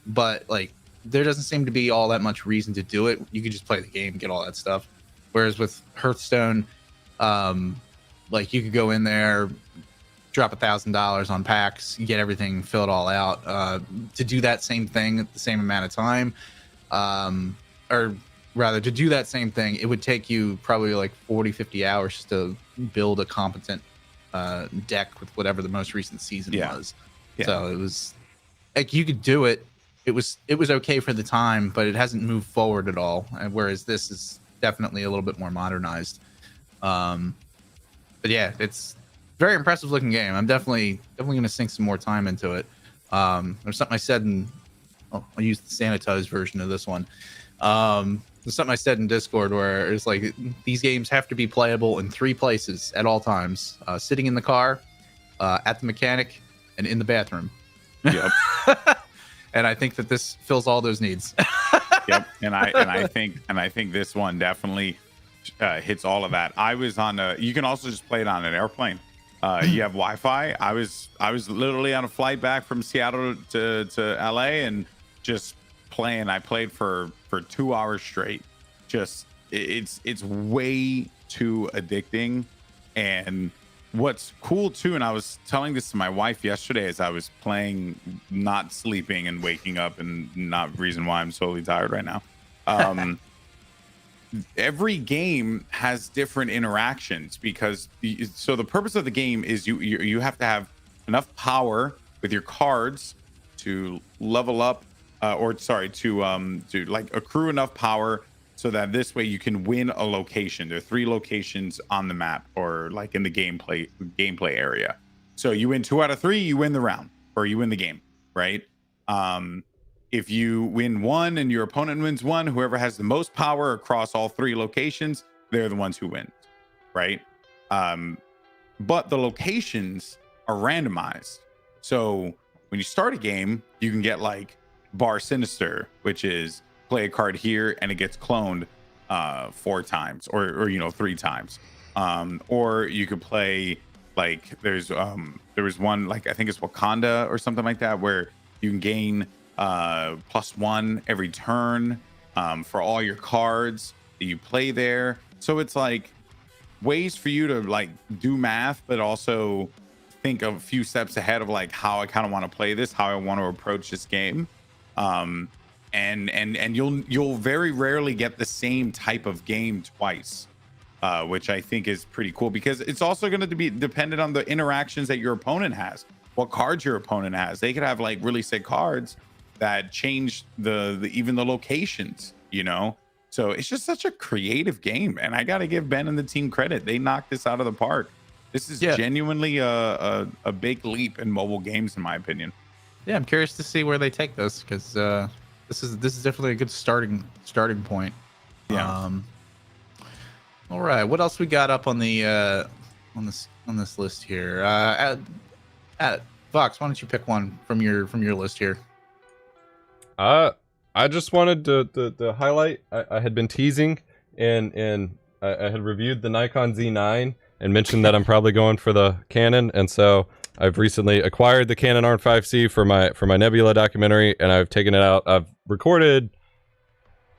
But like there doesn't seem to be all that much reason to do it. You can just play the game, get all that stuff. Whereas with Hearthstone, like you could go in there, drop $1,000 on packs, you get everything, fill it all out. To do that same thing at the same amount of time, or rather to do that same thing, it would take you probably like 40-50 hours to build a competent deck with whatever the most recent season was. So it was like you could do it. It was okay for the time, but it hasn't moved forward at all. And whereas this is definitely a little bit more modernized. But yeah, it's very impressive looking game. I'm definitely going to sink some more time into it. There's something I said I'll use the sanitized version of this one. There's something I said in Discord where it's like these games have to be playable in 3 places at all times: sitting in the car, at the mechanic, and in the bathroom. Yep. And I think that this fills all those needs. Yep. And I think this one definitely hits all of that. I was on you can also just play it on an airplane. You have Wi-Fi. I was literally on a flight back from Seattle to LA and just playing. I played for 2 hours straight. Just it's way too addicting. And what's cool too, and I was telling this to my wife yesterday as I was playing, not sleeping and waking up, and not reason why I'm solely tired right now. Every game has different interactions because so the purpose of the game is you have to have enough power with your cards to level up to like accrue enough power so that this way you can win a location. There are 3 locations on the map, or like in the gameplay area. So you win 2 out of 3, you win the round, or you win the game, right? If you win 1 and your opponent wins 1, whoever has the most power across all 3 locations, they're the ones who win, right? But the locations are randomized. So when you start a game, you can get like Bar Sinister, which is play a card here and it gets cloned 4 times or 3 times. Or you could play like there was one, like I think it's Wakanda or something like that, where you can gain +1 every turn for all your cards that you play there. So it's like ways for you to like do math, but also think of a few steps ahead of like how I kind of want to play this, how I want to approach this game. And you'll very rarely get the same type of game twice, which I think is pretty cool, because it's also going to be dependent on the interactions that your opponent has, what cards your opponent has. They could have like really sick cards that change the even the locations, so it's just such a creative game, and I got to give Ben and the team credit. They knocked this out of the park. This is genuinely a big leap in mobile games, in my opinion. Yeah, I'm curious to see where they take this, because this is definitely a good starting point. Yeah. All right, what else we got up on the on this list here? At Vox, why don't you pick one from your list here? I just wanted to highlight. I had been teasing and I had reviewed the Nikon Z9 and mentioned that I'm probably going for the Canon, and so I've recently acquired the Canon R5C for my Nebula documentary, and I've taken it out. I've recorded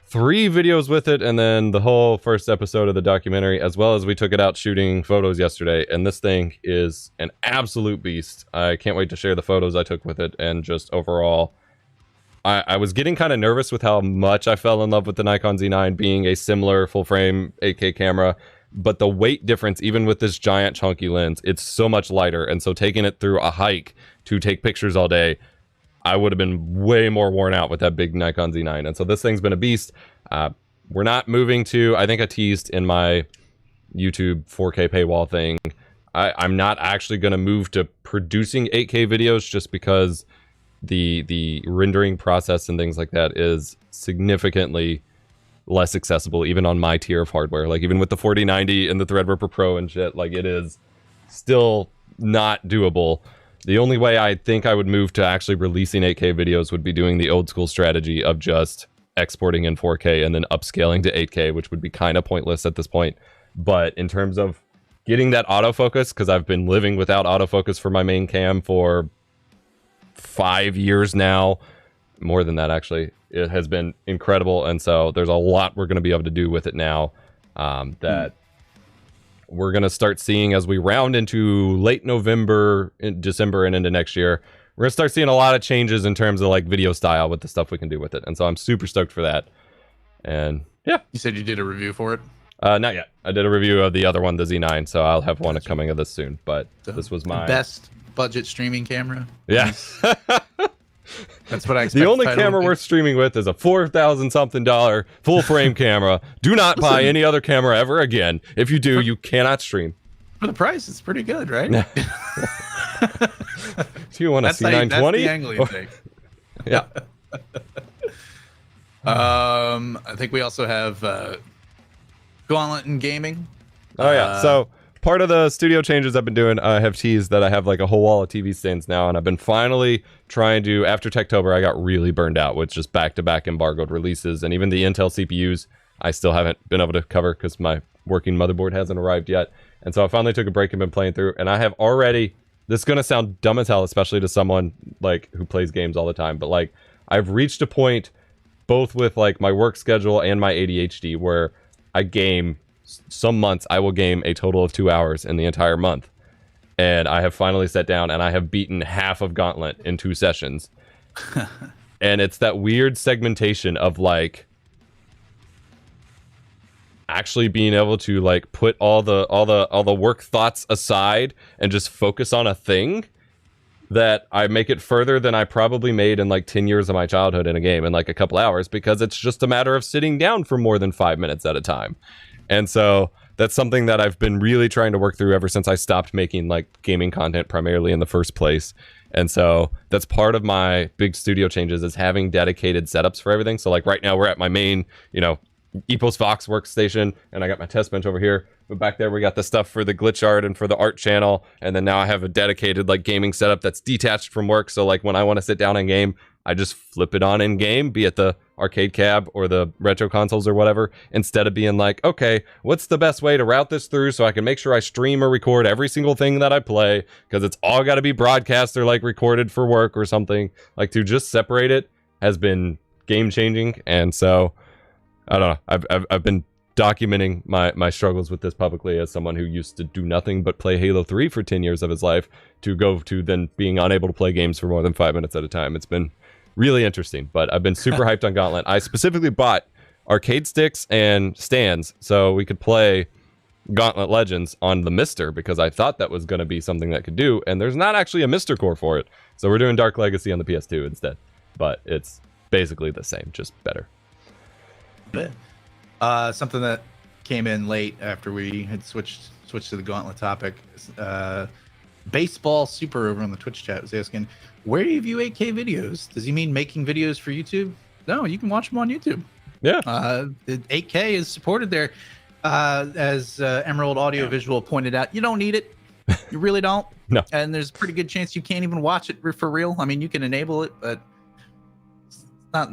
3 videos with it, and then the whole first episode of the documentary, as well as we took it out shooting photos yesterday. And this thing is an absolute beast. I can't wait to share the photos I took with it, and just overall, I was getting kind of nervous with how much I fell in love with the Nikon Z9 being a similar full frame 8K camera. But the weight difference, even with this giant chunky lens, it's so much lighter. And so taking it through a hike to take pictures all day, I would have been way more worn out with that big Nikon Z9. And so this thing's been a beast. We're not moving to, I think I teased in my YouTube 4K paywall thing, I'm not actually going to move to producing 8K videos, just because the rendering process and things like that is significantly less accessible even on my tier of hardware. Like even with the 4090 and the Threadripper Pro and shit, like it is still not doable. The only way I think I would move to actually releasing 8K videos would be doing the old school strategy of just exporting in 4K and then upscaling to 8K, which would be kind of pointless at this point. But in terms of getting that autofocus, because I've been living without autofocus for my main cam for 5 years now, more than that actually, it has been incredible. And so there's a lot we're going to be able to do with it now that we're going to start seeing as we round into late November, December, and into next year. We're going to start seeing a lot of changes in terms of like video style with the stuff we can do with it. And so I'm super stoked for that. And yeah. You said you did a review for it? Not yet. I did a review of the other one, the Z9, so I'll have one coming of this soon. But this was my best budget streaming camera. Yeah. That's what I expect. The only camera worth streaming with is a $4,000 something full frame camera. Do not buy any other camera ever again. If you do, you cannot stream. For the price, it's pretty good, right? Do you want a C920? That's the angle you take. Yeah. I think we also have Gauntlet and Gaming. Oh yeah. So part of the studio changes I've been doing, I have teased that I have like a whole wall of TV stands now, and I've been finally trying to, after Techtober, I got really burned out with just back-to-back embargoed releases, and even the Intel CPUs, I still haven't been able to cover because my working motherboard hasn't arrived yet. And so I finally took a break and been playing through, and I have already, this is going to sound dumb as hell, especially to someone like who plays games all the time, but like I've reached a point both with like my work schedule and my ADHD where I game, some months I will game a total of 2 hours in the entire month. And I have finally sat down and I have beaten half of Gauntlet in 2 sessions. And it's that weird segmentation of like actually being able to like put all the work thoughts aside and just focus on a thing that I make it further than I probably made in like 10 years of my childhood in a game in like a couple hours, because it's just a matter of sitting down for more than 5 minutes at a time. And so that's something that I've been really trying to work through ever since I stopped making like gaming content primarily in the first place. And so that's part of my big studio changes, is having dedicated setups for everything. So like right now we're at my main, you know, Epos Vox workstation, and I got my test bench over here. But back there we got the stuff for the glitch art and for the art channel. And then now I have a dedicated like gaming setup that's detached from work. So like when I want to sit down and game, I just flip it on in game, be it the arcade cab or the retro consoles or whatever, instead of being like, okay, what's the best way to route this through so I can make sure I stream or record every single thing that I play, because it's all got to be broadcast or like recorded for work or something. Like to just separate it has been game changing. And so I don't know, I've been documenting my struggles with this publicly as someone who used to do nothing but play Halo 3 for 10 years of his life, to go to then being unable to play games for more than 5 minutes at a time. It's been really interesting, but I've been super hyped on Gauntlet. I specifically bought arcade sticks and stands so we could play Gauntlet Legends on the Mister, because I thought that was going to be something that could do, and there's not actually a Mister core for it. So we're doing Dark Legacy on the PS2 instead, but it's basically the same, just better. Something that came in late after we had switched to the Gauntlet topic. Baseball Super over on the Twitch chat was asking, where do you view 8K videos? Does he mean making videos for YouTube? No, you can watch them on YouTube. Yeah. 8K is supported there. As Emerald Audio Visual pointed out, you don't need it. You really don't. No. And there's a pretty good chance you can't even watch it for real. I mean, you can enable it, but it's not.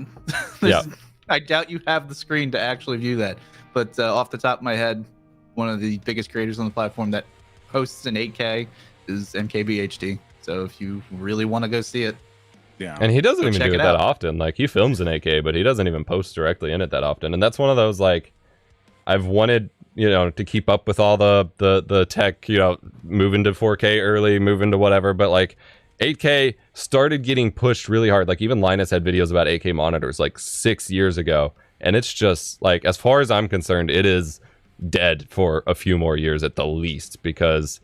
Yeah. I doubt you have the screen to actually view that. But off the top of my head, one of the biggest creators on the platform that hosts in 8K is MKBHD. So if you really want to go see it, yeah. And he doesn't even do it that often. Like he films in 8K, but he doesn't even post directly in it that often. And that's one of those, like, I've wanted, you know, to keep up with all the tech, you know, moving to 4K early, moving to whatever, but like 8K started getting pushed really hard. Like even Linus had videos about 8K monitors like 6 years ago. And it's just like, as far as I'm concerned, it is dead for a few more years at the least, because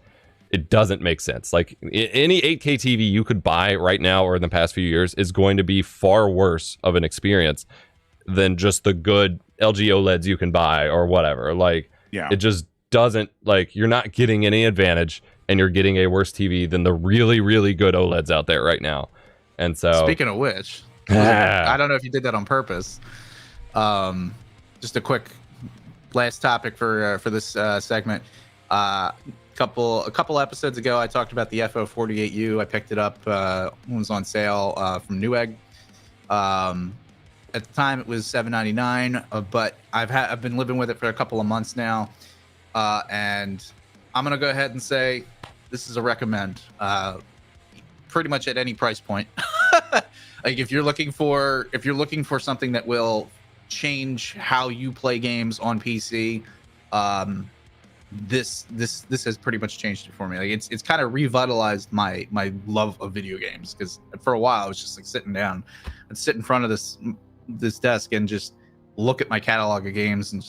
it doesn't make sense. Like any 8K TV you could buy right now or in the past few years is going to be far worse of an experience than just the good LG OLEDs you can buy or whatever. Like, yeah, it just doesn't, like, you're not getting any advantage, and you're getting a worse TV than the really, really good OLEDs out there right now. And so, speaking of which, I don't know if you did that on purpose. Just a quick last topic for this segment. A couple episodes ago, I talked about the FO48U. I picked it up when it was on sale from Newegg. At the time, it was $7.99, but I've been living with it for a couple of months now, and I'm gonna go ahead and say this is a recommend. Pretty much at any price point. Like if you're looking for something that will change how you play games on PC, this has pretty much changed it for me. Like it's kind of revitalized my love of video games, because for a while I was just like sitting down and sit in front of this desk and just look at my catalog of games, and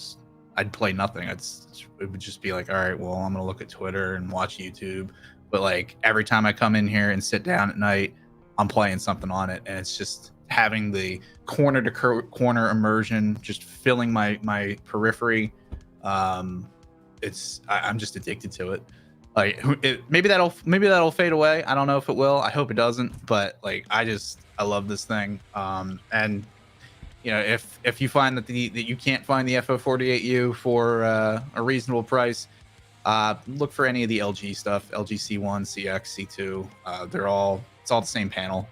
I'd play nothing. It would just be like, all right, well, I'm gonna look at Twitter and watch YouTube. But like every time I come in here and sit down at night, I'm playing something on it, and it's just having the corner to corner immersion, just filling my periphery. I'm just addicted to it. Like maybe that'll fade away. I don't know if it will. I hope it doesn't. But like I love this thing. And you know, if you find that you can't find the FO48U for a reasonable price, look for any of the LG stuff. LG C1, CX, C2. It's all the same panel.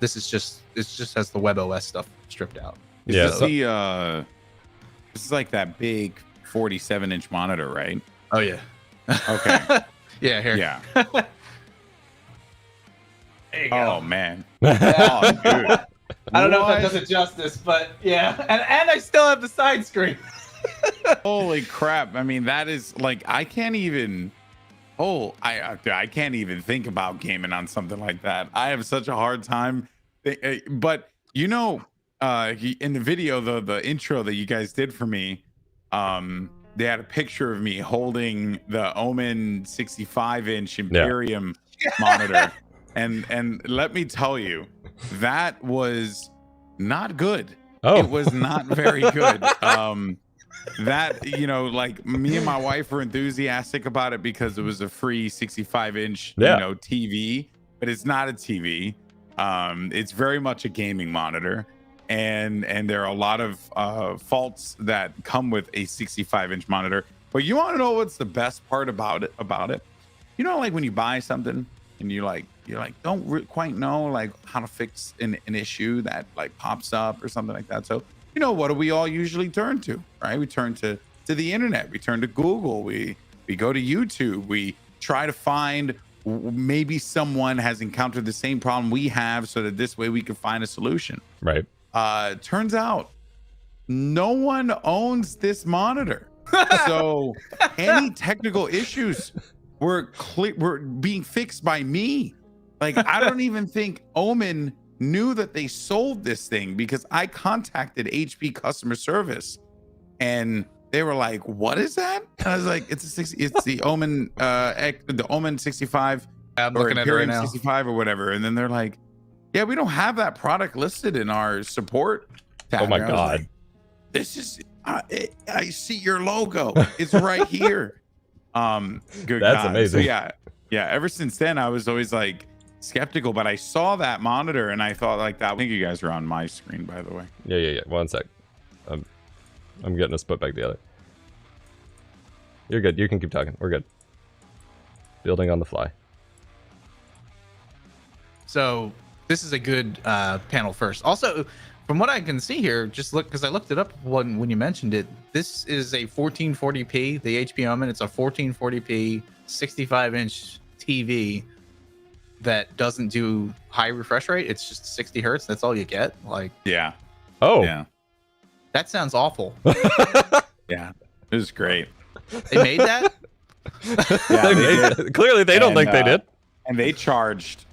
This just has the WebOS stuff stripped out. This is like that big 47-inch monitor, right? Oh yeah. Okay. Yeah, here. Yeah. There you go. Oh man. Oh, dude. I don't know if that does it justice, but yeah. And I still have the side screen. Holy crap. I mean, that is like, I can't even think about gaming on something like that. I have such a hard time. But you know, in the video, the intro that you guys did for me, they had a picture of me holding the Omen 65-inch Imperium monitor. And let me tell you, that was not good. Oh. It was not very good. That, you know, like me and my wife were enthusiastic about it because it was a free 65-inch, TV, but it's not a TV. It's very much a gaming monitor, and there are a lot of faults that come with a 65-inch monitor. But you want to know what's the best part about it? You know, like when you buy something and you're like don't quite know like how to fix an issue that like pops up or something like that. So you know, what do we all usually turn to, right? We turn to the internet. We turn to Google. We go to YouTube. We try to find maybe someone has encountered the same problem we have, so that this way we can find a solution. Right. Turns out no one owns this monitor. So any technical issues were being fixed by me. Like, I don't even think Omen knew that they sold this thing, because I contacted HP customer service and they were like, what is that? And I was like, it's the Omen the Omen 65 I'm or looking at it right now. 65 or whatever. And then they're like, yeah, we don't have that product listed in our support tab. Oh my And I was God. like, this is I see your logo. It's right here. Good That's God. amazing. So yeah, ever since then I was always like skeptical, but I saw that monitor and I thought like that. I think you guys are on my screen, by the way. Yeah. 1 sec. I'm getting us put back together. You're good. You can keep talking. We're good. Building on the fly. So this is a good panel first. Also, from what I can see here, just look, because I looked it up when you mentioned it. This is a 1440p, the HP Omen. It's a 1440p 65-inch TV that doesn't do high refresh rate. It's just 60 hertz. That's all you get. Like, Yeah. Oh. Yeah. that sounds awful. Yeah. It was great. They made that? Yeah, they did. Clearly, they don't think they did. And they charged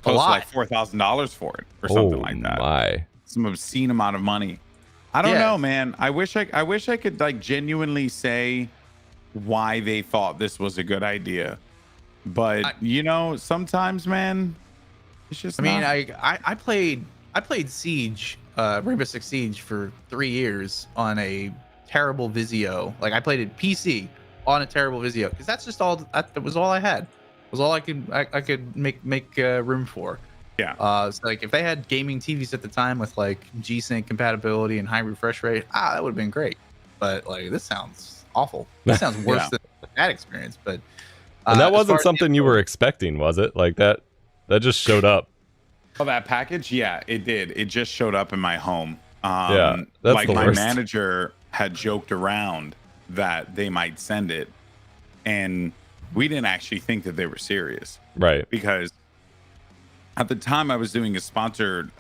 A close to lot. like $4,000 for it or something like that. My. Some obscene amount of money. I don't Yeah. know, man. I wish I could like genuinely say why they thought this was a good idea. But you know, sometimes, man, it's just I mean, not. I played Siege, Rainbow Six Siege for 3 years on a terrible Vizio. Like, I played it PC on a terrible Vizio, because that's just all. That was all I had. It was all I could make room for. Yeah. So like if they had gaming TVs at the time with like G-Sync compatibility and high refresh rate, that would have been great. But like this sounds awful. This sounds worse than that experience. But and that wasn't something you were expecting, was it? Like that just showed up. Oh, that package? Yeah, it did. It just showed up in my home. Yeah, that's like the my worst. manager had joked around that they might send it, and we didn't actually think that they were serious. Right. Because at the time I was doing a sponsored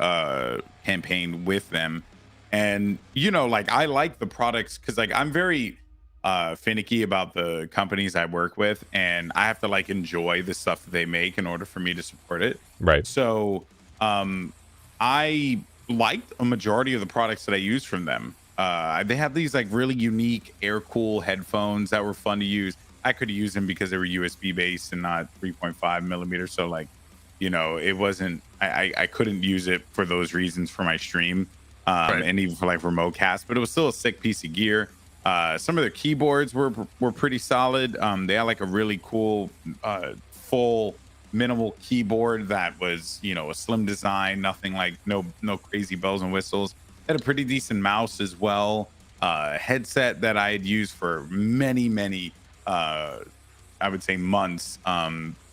campaign with them, and like I like the products because like I'm very finicky about the companies I work with, and I have to like enjoy the stuff that they make in order for me to support it. Right. So I liked a majority of the products that I used from them. They have these like really unique air cool headphones that were fun to use. I could use them because they were USB based and not 3.5 millimeters. So like, it wasn't, I couldn't use it for those reasons for my stream. And even for like remote cast, but it was still a sick piece of gear. Some of their keyboards were pretty solid. They had like a really cool full minimal keyboard that was a slim design, nothing like no crazy bells and whistles. They had a pretty decent mouse as well. Headset that I had used for many I would say months.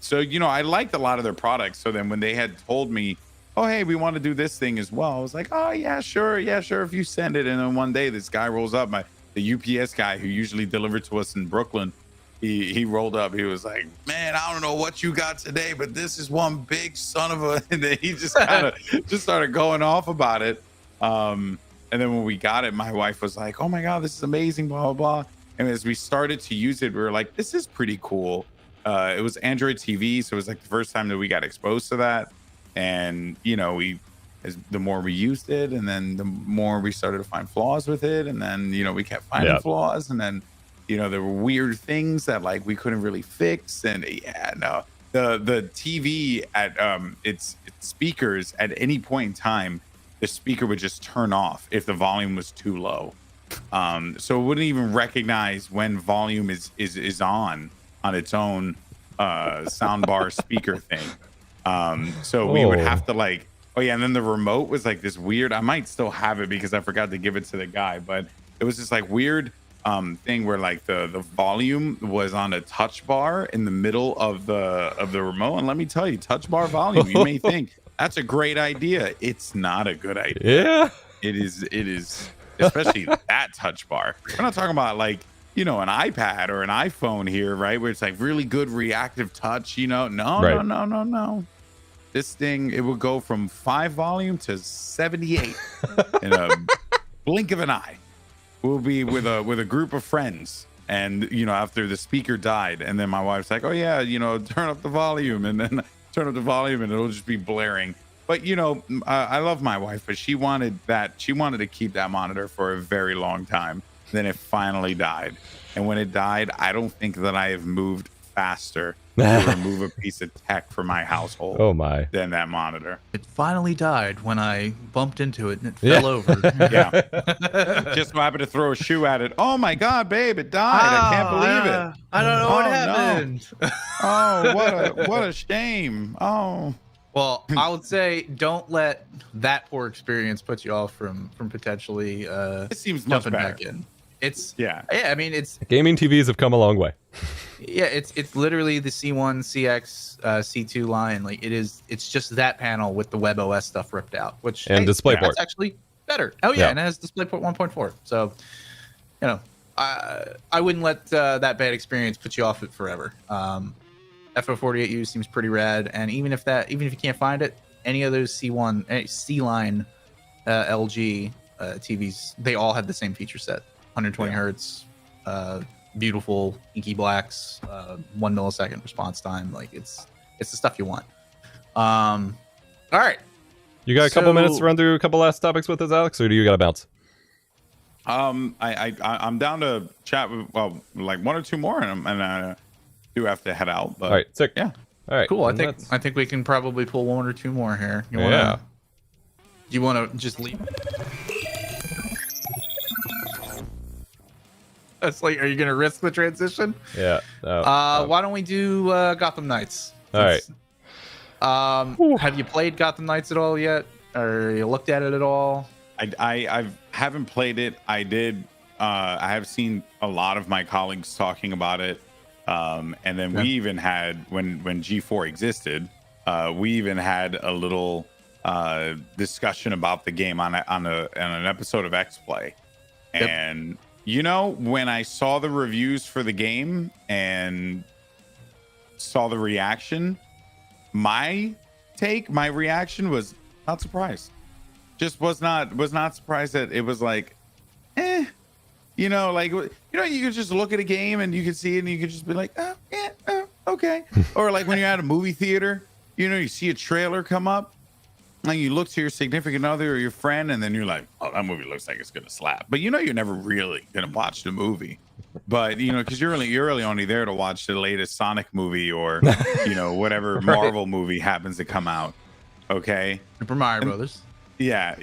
So I liked a lot of their products. So then when they had told me, oh hey, we want to do this thing as well, I was like, oh yeah sure if you send it. And then one day this guy rolls up, the UPS guy who usually delivered to us in Brooklyn. He rolled up. He was like, man, I don't know what you got today, but this is one big son of a. And then he just kind of just started going off about it. And then when we got it, my wife was like, oh my God, this is amazing, blah, blah, blah. And as we started to use it, we were like, this is pretty cool. It was Android TV. So it was like the first time that we got exposed to that. And, the more we used it, and then the more we started to find flaws with it. And then, we kept finding flaws. And then, there were weird things that like we couldn't really fix. And the TV at its speakers at any point in time, the speaker would just turn off if the volume was too low. So it wouldn't even recognize when volume is on its own soundbar speaker thing. So we would have to like, and then the remote was like this weird, I might still have it because I forgot to give it to the guy, but it was this like weird thing where like the volume was on a touch bar in the middle of the remote. And let me tell you, touch bar volume, you may think that's a great idea. It's not a good idea. Yeah, it is especially that touch bar. We're not talking about like an iPad or an iPhone here, right, where it's like really good reactive touch. No. This thing, it will go from 5 volume to 78 in a blink of an eye. We'll be with a group of friends, and after the speaker died, and then my wife's like, oh yeah, turn up the volume, and then turn up the volume, and it'll just be blaring. But I love my wife, but she wanted to keep that monitor for a very long time. Then it finally died, and when it died, I don't think that I have moved faster to remove a piece of tech from my household than that monitor. It finally died when I bumped into it and it fell over. Yeah. Just so happened to throw a shoe at it. Oh my God, babe, it died. I can't believe it. I don't know what happened. No. Oh, what a shame. Oh. Well, I would say don't let that poor experience put you off from potentially it seems much better. Back in. I mean, it's gaming TVs have come a long way. Yeah, it's literally the C1, CX, C2 line. Like it's just that panel with the WebOS stuff ripped out, which and DisplayPort. That's actually better. Oh yeah, and it has DisplayPort 1.4. So, I wouldn't let that bad experience put you off it forever. FO48U seems pretty rad, and even if you can't find it, any of those C1, C line LG TVs, they all have the same feature set. 120 hertz, beautiful inky blacks, 1 millisecond response time. Like it's the stuff you want. All right, you got a couple minutes to run through a couple last topics with us, Alex, or do you got to bounce? I'm down to chat with like 1 or 2 more, and I do have to head out. But all right, sick. Yeah, all right, cool. I think we can probably pull 1 or 2 more here. Do you want to just leave? It's like, are you gonna risk the transition? Yeah. Why don't we do Gotham Knights? All right. Have you played Gotham Knights at all yet, or you looked at it at all? I haven't played it. I did. I have seen a lot of my colleagues talking about it. And then we even had when G4 existed, we even had a little discussion about the game on an episode of X Play. And you know, when I saw the reviews for the game and saw the reaction, my reaction was not surprised. Just was not surprised that it was like, you know, like, you know, you could just look at a game and you could see it and you could just be like, oh yeah, oh, okay. Or like when you're at a movie theater, you know, you see a trailer come up and you look to your significant other or your friend and then you're like, oh, that movie looks like it's gonna slap. But you know, you're never really gonna watch the movie. But you know, because you're really only there to watch the latest Sonic movie or you know, whatever Marvel movie happens to come out. Okay. Super Mario Brothers. Yeah.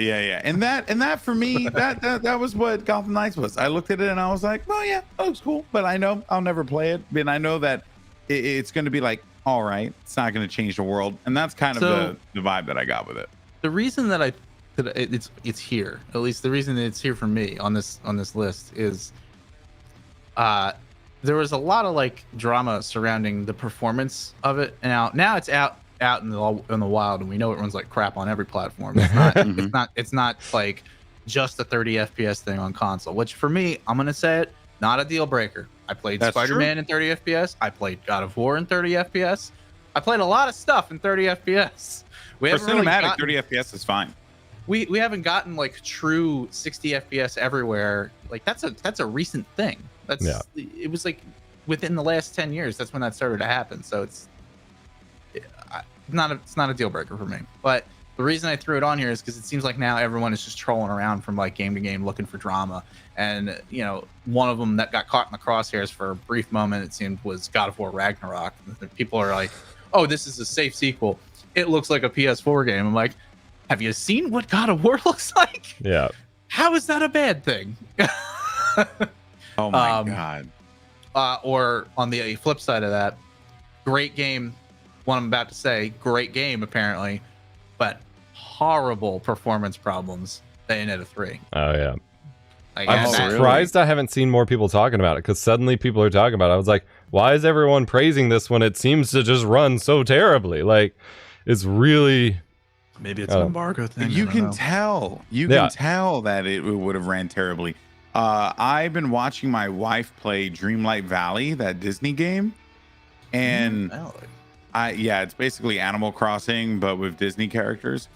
And that for me, that was what Gotham Knights was. I looked at it and I was like, well, yeah, that looks cool. But I know I'll never play it. And I know that it's going to be like, all right, it's not going to change the world. And that's kind of the vibe that I got with it. The reason that it's here, at least the reason that it's here for me on this list is there was a lot of like drama surrounding the performance of it. And now it's out in the wild, and we know it runs like crap on every platform. It's not like just a 30 FPS thing on console, which for me, I'm gonna say it, not a deal breaker. I played Spider-Man in 30 FPS. I played God of War in 30 FPS. I played a lot of stuff in 30 FPS. For cinematic, 30 FPS is fine. We haven't gotten like true 60 FPS everywhere. Like that's a recent thing. It was like within the last 10 years. That's when that started to happen. So it's not a deal breaker for me. But the reason I threw it on here is because it seems like now everyone is just trolling around from like game to game looking for drama. And you know, one of them that got caught in the crosshairs for a brief moment, it seemed, was God of War Ragnarok. People are like, "Oh, this is a safe sequel. It looks like a PS4 game." I'm like, have you seen what God of War looks like? Yeah. How is that a bad thing? Oh my god. Or on the flip side of that, great game. What I'm about to say, great game apparently, but horrible performance problems. Bayonetta 3. Oh yeah. Like, I'm surprised I haven't seen more people talking about it, because suddenly people are talking about it. I was like, why is everyone praising this when it seems to just run so terribly? Like, it's really... Maybe it's an embargo thing. You can tell that it would have ran terribly. I've been watching my wife play Dreamlight Valley, that Disney game, and it's basically Animal Crossing but with Disney characters.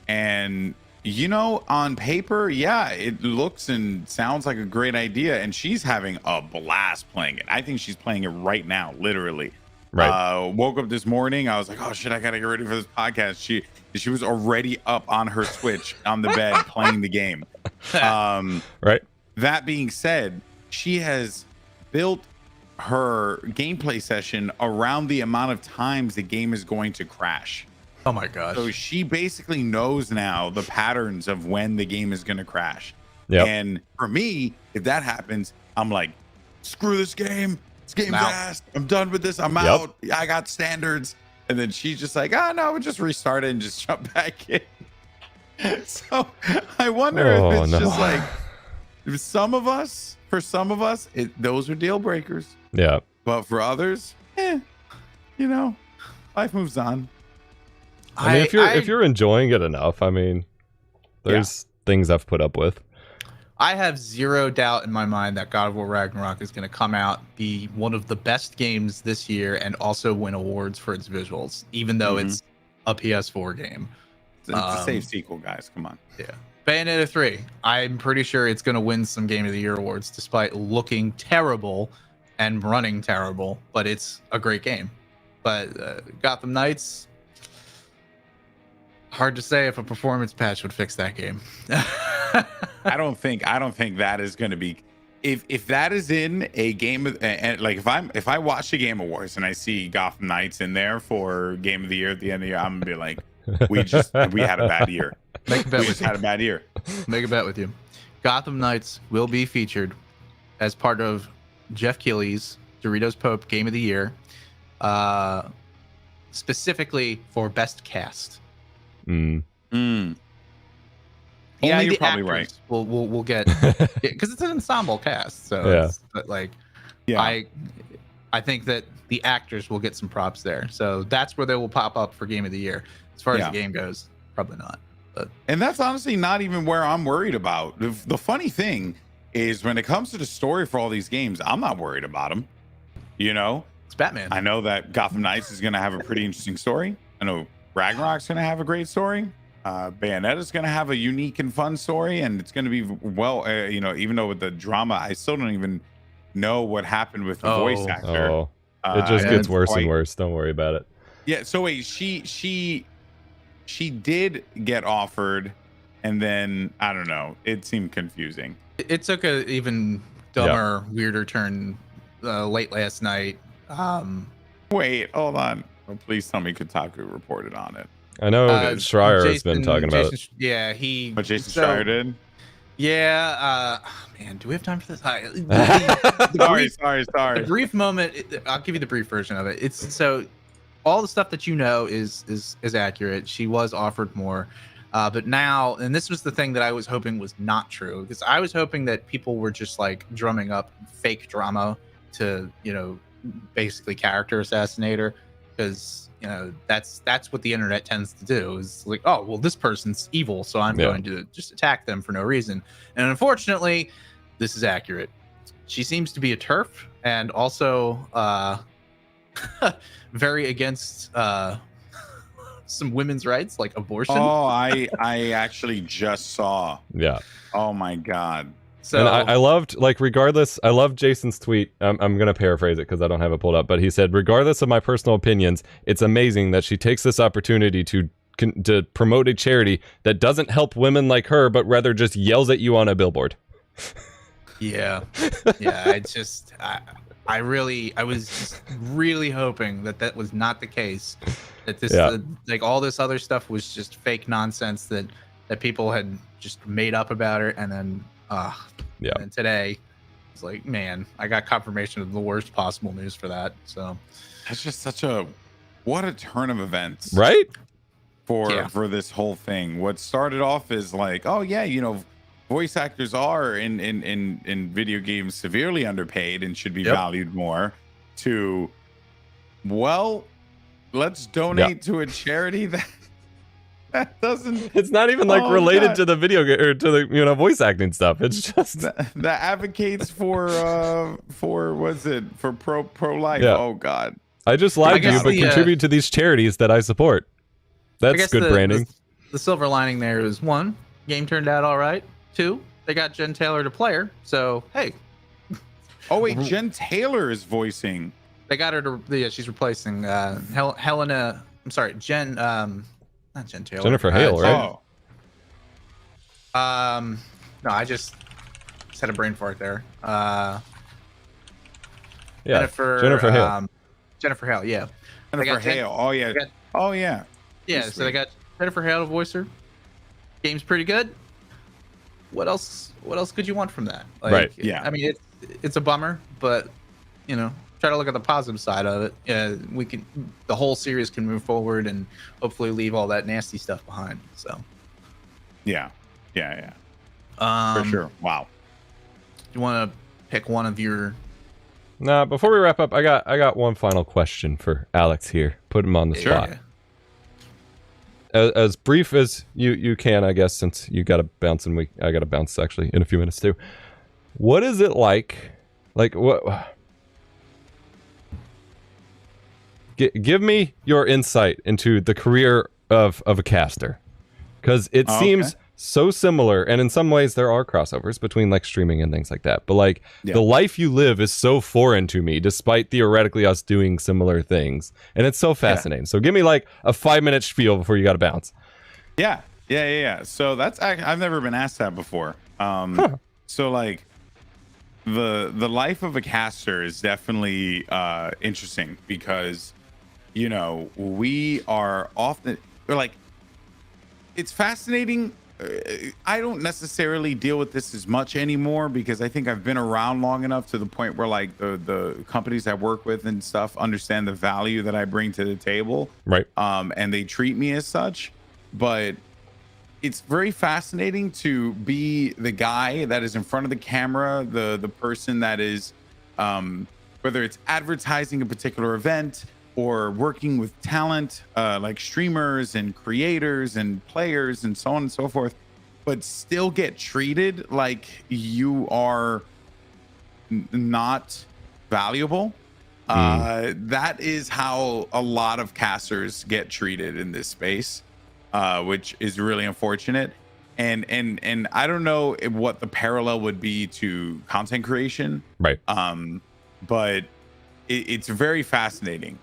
And you know, on paper, it looks and sounds like a great idea, and she's having a blast playing it. I think she's playing it right now, literally. Right. Woke up this morning, I was like, oh shit, I gotta get ready for this podcast. She was already up on her Switch on the bed playing the game. Right. That being said, she has built her gameplay session around the amount of times the game is going to crash. Oh my gosh. So she basically knows now the patterns of when the game is going to crash. Yep. And for me, if that happens, I'm like, screw this game. This game's ass. I'm done with this. I'm out. I got standards. And then she's just like, no, we'll just restart it and just jump back in. So I wonder if it's just like, for some of us, those are deal breakers. Yeah. But for others, you know, life moves on. I mean, if you're enjoying it enough, I mean, there's things I've put up with. I have zero doubt in my mind that God of War Ragnarok is going to come out, be one of the best games this year, and also win awards for its visuals, even though it's a PS4 game. It's a safe sequel, guys. Come on. Yeah. Bayonetta 3. I'm pretty sure it's going to win some Game of the Year awards, despite looking terrible and running terrible, but it's a great game. But Gotham Knights, hard to say if a performance patch would fix that game. I don't think that is going to be, if that is in a game of, and like if I watch the Game Awards and I see Gotham Knights in there for Game of the Year at the end of the year, I'm gonna be like, we had a bad year. Make a bet. Had a bad year. Make a bet with you. Gotham Knights will be featured as part of Jeff Keighley's Doritos Pope Game of the Year. specifically for best cast. Mm. Yeah, Only you're the probably actors right. We'll get because it's an ensemble cast. So Yeah. but like, Yeah. I think that the actors will get some props there. So that's where they will pop up for Game of the Year. As far as the game goes, probably not. But And that's honestly not even where I'm worried about. The funny thing is when it comes to the story for all these games, I'm not worried about them. You know, it's Batman. I know that Gotham Knights is going to have a pretty interesting story. I know Ragnarok's going to have a great story. Bayonetta's going to have a unique and fun story, and it's going to be even though with the drama, I still don't even know what happened with the voice actor. Oh, it just gets worse and quite- worse. Don't worry about it. Yeah. So wait, she did get offered, and then I don't know. It seemed confusing. It took a even dumber, weirder turn late last night. Wait, hold on. Oh, please tell me Kotaku reported on it. I know Schreier has been talking about it. Yeah, But Jason Schreier did. Yeah, man, do we have time for this? Sorry. The brief moment. I'll give you the brief version of it. It's so all the stuff that you know is accurate. She was offered more, but now, and this was the thing that I was hoping was not true, because I was hoping that people were just like drumming up fake drama to, basically character assassinate her, because that's what the internet tends to do, is like, oh well, this person's evil, so I'm going to just attack them for no reason. And unfortunately, this is accurate. She seems to be a TERF, and also very against some women's rights, like abortion. Oh, I actually just saw. Yeah. Oh my god. So and I loved, like, regardless, I loved Jason's tweet. I'm going to paraphrase it because I don't have it pulled up, but he said, regardless of my personal opinions, it's amazing that she takes this opportunity to promote a charity that doesn't help women like her, but rather just yells at you on a billboard. Yeah. It's just, I was really hoping that was not the case, that this, like, all this other stuff was just fake nonsense that people had just made up about her. And then, and today it's like, man, I got confirmation of the worst possible news for that. So that's just what a turn of events, right? For this whole thing. What started off as like, oh yeah, voice actors are in video games severely underpaid and should be valued more, to, well, let's donate to a charity that doesn't, it's not even like related to the video game or to the voice acting stuff. It's just that advocates for pro life. Oh god, I just lied to you, but contribute to these charities that I support. That's good branding. The silver lining there is, one, game turned out all right. Two, they got Jen Taylor to play her, so hey. Oh wait, Jen Taylor is voicing. They got her to she's replacing Helena. I'm sorry, Jen. Not Jen Taylor. Jennifer Hale, right? No, I just had a brain fart there. Jennifer Hale. Jennifer Hale, yeah. Jennifer Hale. Oh yeah. Yeah. So they got Jennifer Hale to voice her. Game's pretty good. What else could you want from that? Like, right. Yeah. I mean, it's a bummer, but try to look at the positive side of it. The whole series can move forward and hopefully leave all that nasty stuff behind. So, yeah. For sure. Wow. You want to pick one of your? Nah. Before we wrap up, I got one final question for Alex here. Put him on the spot. As brief as you can, I guess, since you got to bounce and I got to bounce actually in a few minutes too. What is it like? Like what? Give me your insight into the career of a caster, because it seems so similar, and in some ways there are crossovers between like streaming and things like that. But like the life you live is so foreign to me, despite theoretically us doing similar things, and it's so fascinating. So give me like a 5-minute spiel before you got to bounce. Yeah. So I've never been asked that before. So like the life of a caster is definitely interesting, because we are often, like, it's fascinating I don't necessarily deal with this as much anymore because I think I've been around long enough to the point where like the companies I work with and stuff understand the value that I bring to the table. Right. And they treat me as such. But it's very fascinating to be the guy that is in front of the camera, the person that is, whether it's advertising a particular event or working with talent, like streamers and creators and players and so on and so forth, but still get treated like you are not valuable. That is how a lot of casters get treated in this space. Which is really unfortunate, and I don't know what the parallel would be to content creation, right? But it's very fascinating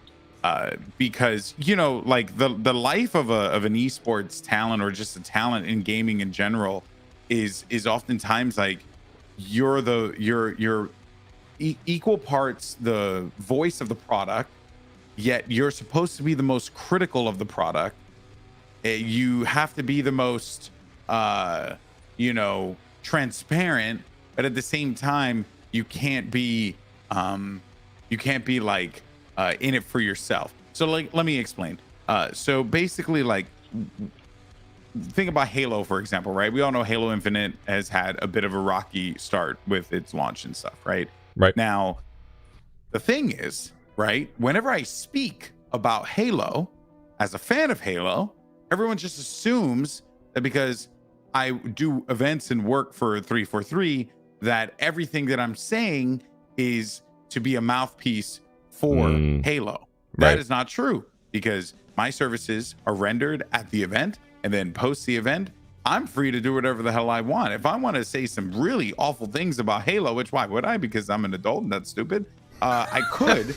because like the life of an esports talent or just a talent in gaming in general is oftentimes like you're equal parts the voice of the product, yet you're supposed to be the most critical of the product. You have to be the most transparent, but at the same time you can't be like in it for yourself. So like let me explain. So basically, like, think about Halo, for example, right? We all know Halo Infinite has had a bit of a rocky start with its launch and stuff, right? Right. Now the thing is, right, whenever I speak about Halo as a fan of Halo, everyone just assumes that because I do events and work for 343, that everything that I'm saying is to be a mouthpiece for Halo. That is not true, because my services are rendered at the event, and then post the event, I'm free to do whatever the hell I want. If I want to say some really awful things about Halo, which why would I? Because I'm an adult and that's stupid. I could,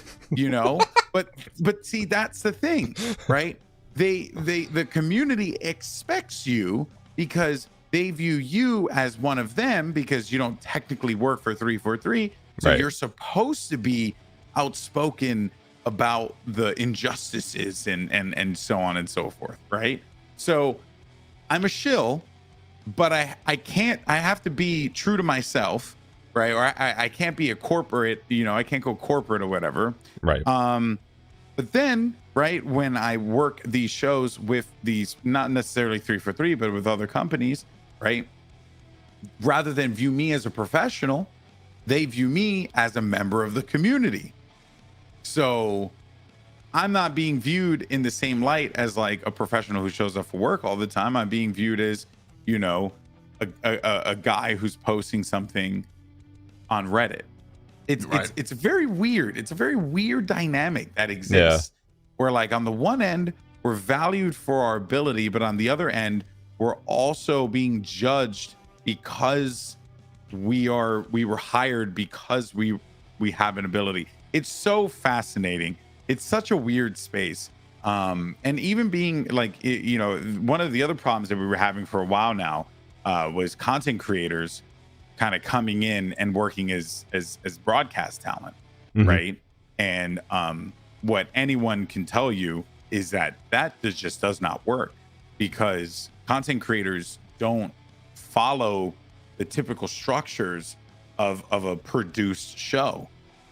but see, that's the thing, right? The community expects you because they view you as one of them because you don't technically work for 343. So you're supposed to be outspoken about the injustices and so on and so forth, right? So I'm a shill, but I have to be true to myself, right? Or I can't be a corporate, I can't go corporate or whatever. Right. But then, right, when I work these shows with these, not necessarily 343, but with other companies, right, rather than view me as a professional, they view me as a member of the community. So I'm not being viewed in the same light as like a professional who shows up for work all the time. I'm being viewed as, a guy who's posting something on Reddit. It's very weird. It's a very weird dynamic that exists where, like, on the one end, we're valued for our ability, but on the other end, we're also being judged because we were hired because we have an ability. It's so fascinating. It's such a weird space. And even being like, one of the other problems that we were having for a while now was content creators kind of coming in and working as broadcast talent, right? And what anyone can tell you is that just does not work, because content creators don't follow the typical structures of a produced show,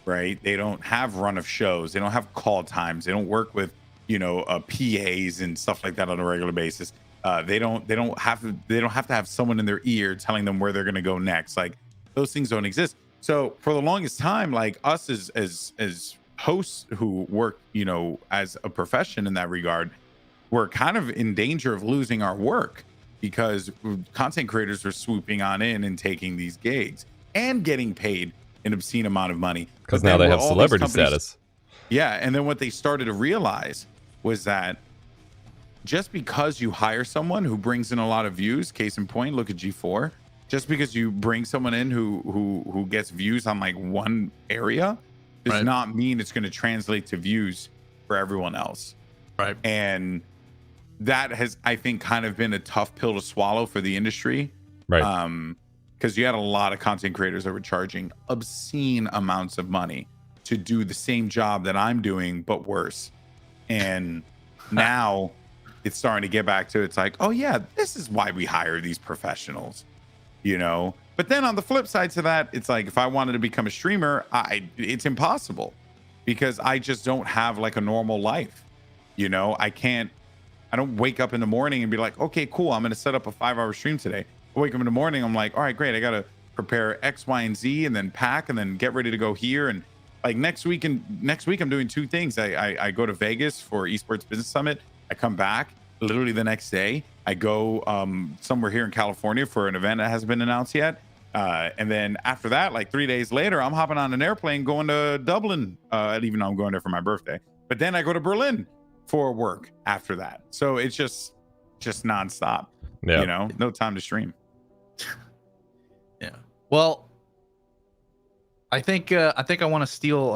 right? They don't have run of shows. They don't have call times. They don't work with PAs and stuff like that on a regular basis. They don't have to have someone in their ear telling them where they're going to go next. Like, those things don't exist. So for the longest time, like, us as hosts who work, as a profession in that regard, we're kind of in danger of losing our work because content creators are swooping on in and taking these gigs and getting paid an obscene amount of money. Because now they have celebrity status. Yeah. And then what they started to realize was that just because you hire someone who brings in a lot of views, case in point, look at G4, just because you bring someone in who gets views on like one area does not mean it's going to translate to views for everyone else. Right. And that has, I think, kind of been a tough pill to swallow for the industry. Right. Because you had a lot of content creators that were charging obscene amounts of money to do the same job that I'm doing, but worse. And now it's starting to get back to, it's like, oh yeah, this is why we hire these professionals, you know. But then on the flip side to that, it's like if I wanted to become a streamer, it's impossible because I just don't have like a normal life. You know, I don't wake up in the morning and be like, okay, cool, I'm going to set up a 5-hour stream today. I wake up in the morning, I'm like, all right, great, I got to prepare X, Y, and Z and then pack and then get ready to go here. And like next week I'm doing 2 things. I go to Vegas for Esports Business Summit. I come back literally the next day. I go somewhere here in California for an event that hasn't been announced yet. And then after that, like 3 days later, I'm hopping on an airplane going to Dublin, even though I'm going there for my birthday. But then I go to Berlin for work after that. So it's just nonstop. Yeah. You know, no time to stream. Yeah. Well, I think I want to steal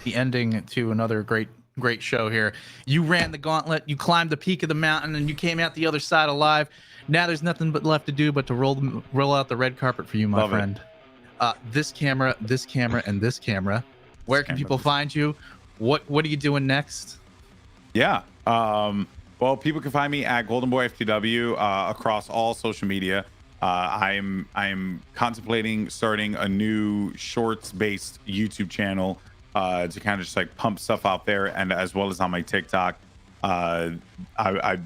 the ending to another great show here. You ran the gauntlet, you climbed the peak of the mountain, and you came out the other side alive. Now there's nothing but left to do but to roll out the red carpet for you, my friend. This camera, and this camera. Where can people find you? What are you doing next? Yeah. Well, people can find me at Goldenboy FTW across all social media. I'm contemplating starting a new shorts-based YouTube channel to kind of just like pump stuff out there, and as well as on my TikTok. I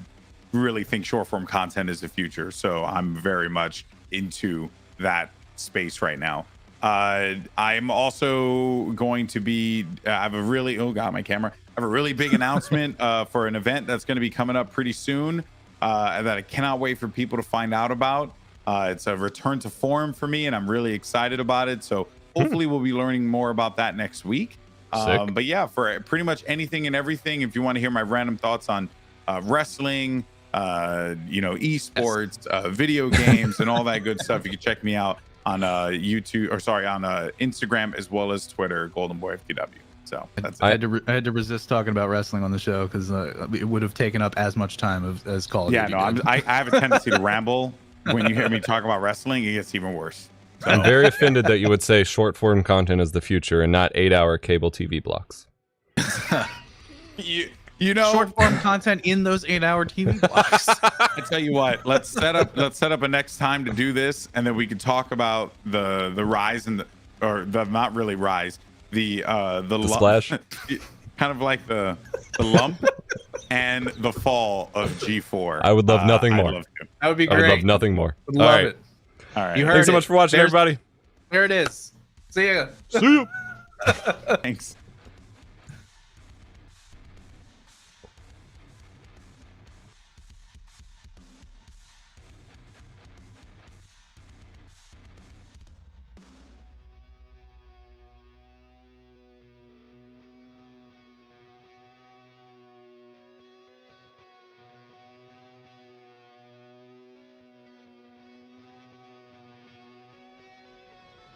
really think short-form content is the future, so I'm very much into that space right now. I'm also going to be. I have a really my camera. I have a really big announcement for an event that's going to be coming up pretty soon that I cannot wait for people to find out about. It's a return to form for me, and I'm really excited about it. So hopefully we'll be learning more about that next week. But yeah, for pretty much anything and everything, if you want to hear my random thoughts on wrestling, esports, video games, and all that good stuff, you can check me out on YouTube, on Instagram as well as Twitter, Goldenboy FTW. So that's I had to resist talking about wrestling on the show because it would have taken up as much time as Call of Duty. Yeah, no, I have a tendency to ramble. When you hear me talk about wrestling, it gets even worse. So. I'm very offended that you would say short form content is the future and not 8-hour cable TV blocks. You know, short form content in those 8-hour TV blocks. I tell you what, let's set up a next time to do this, and then we can talk about the rise and the not really rise, the splash, kind of like the lump and the fall of G4. I would love nothing more. That would be great. I would love nothing more. Would love it. All right. You heard Thanks so much for watching, everybody. There it is. See ya. See you. Thanks.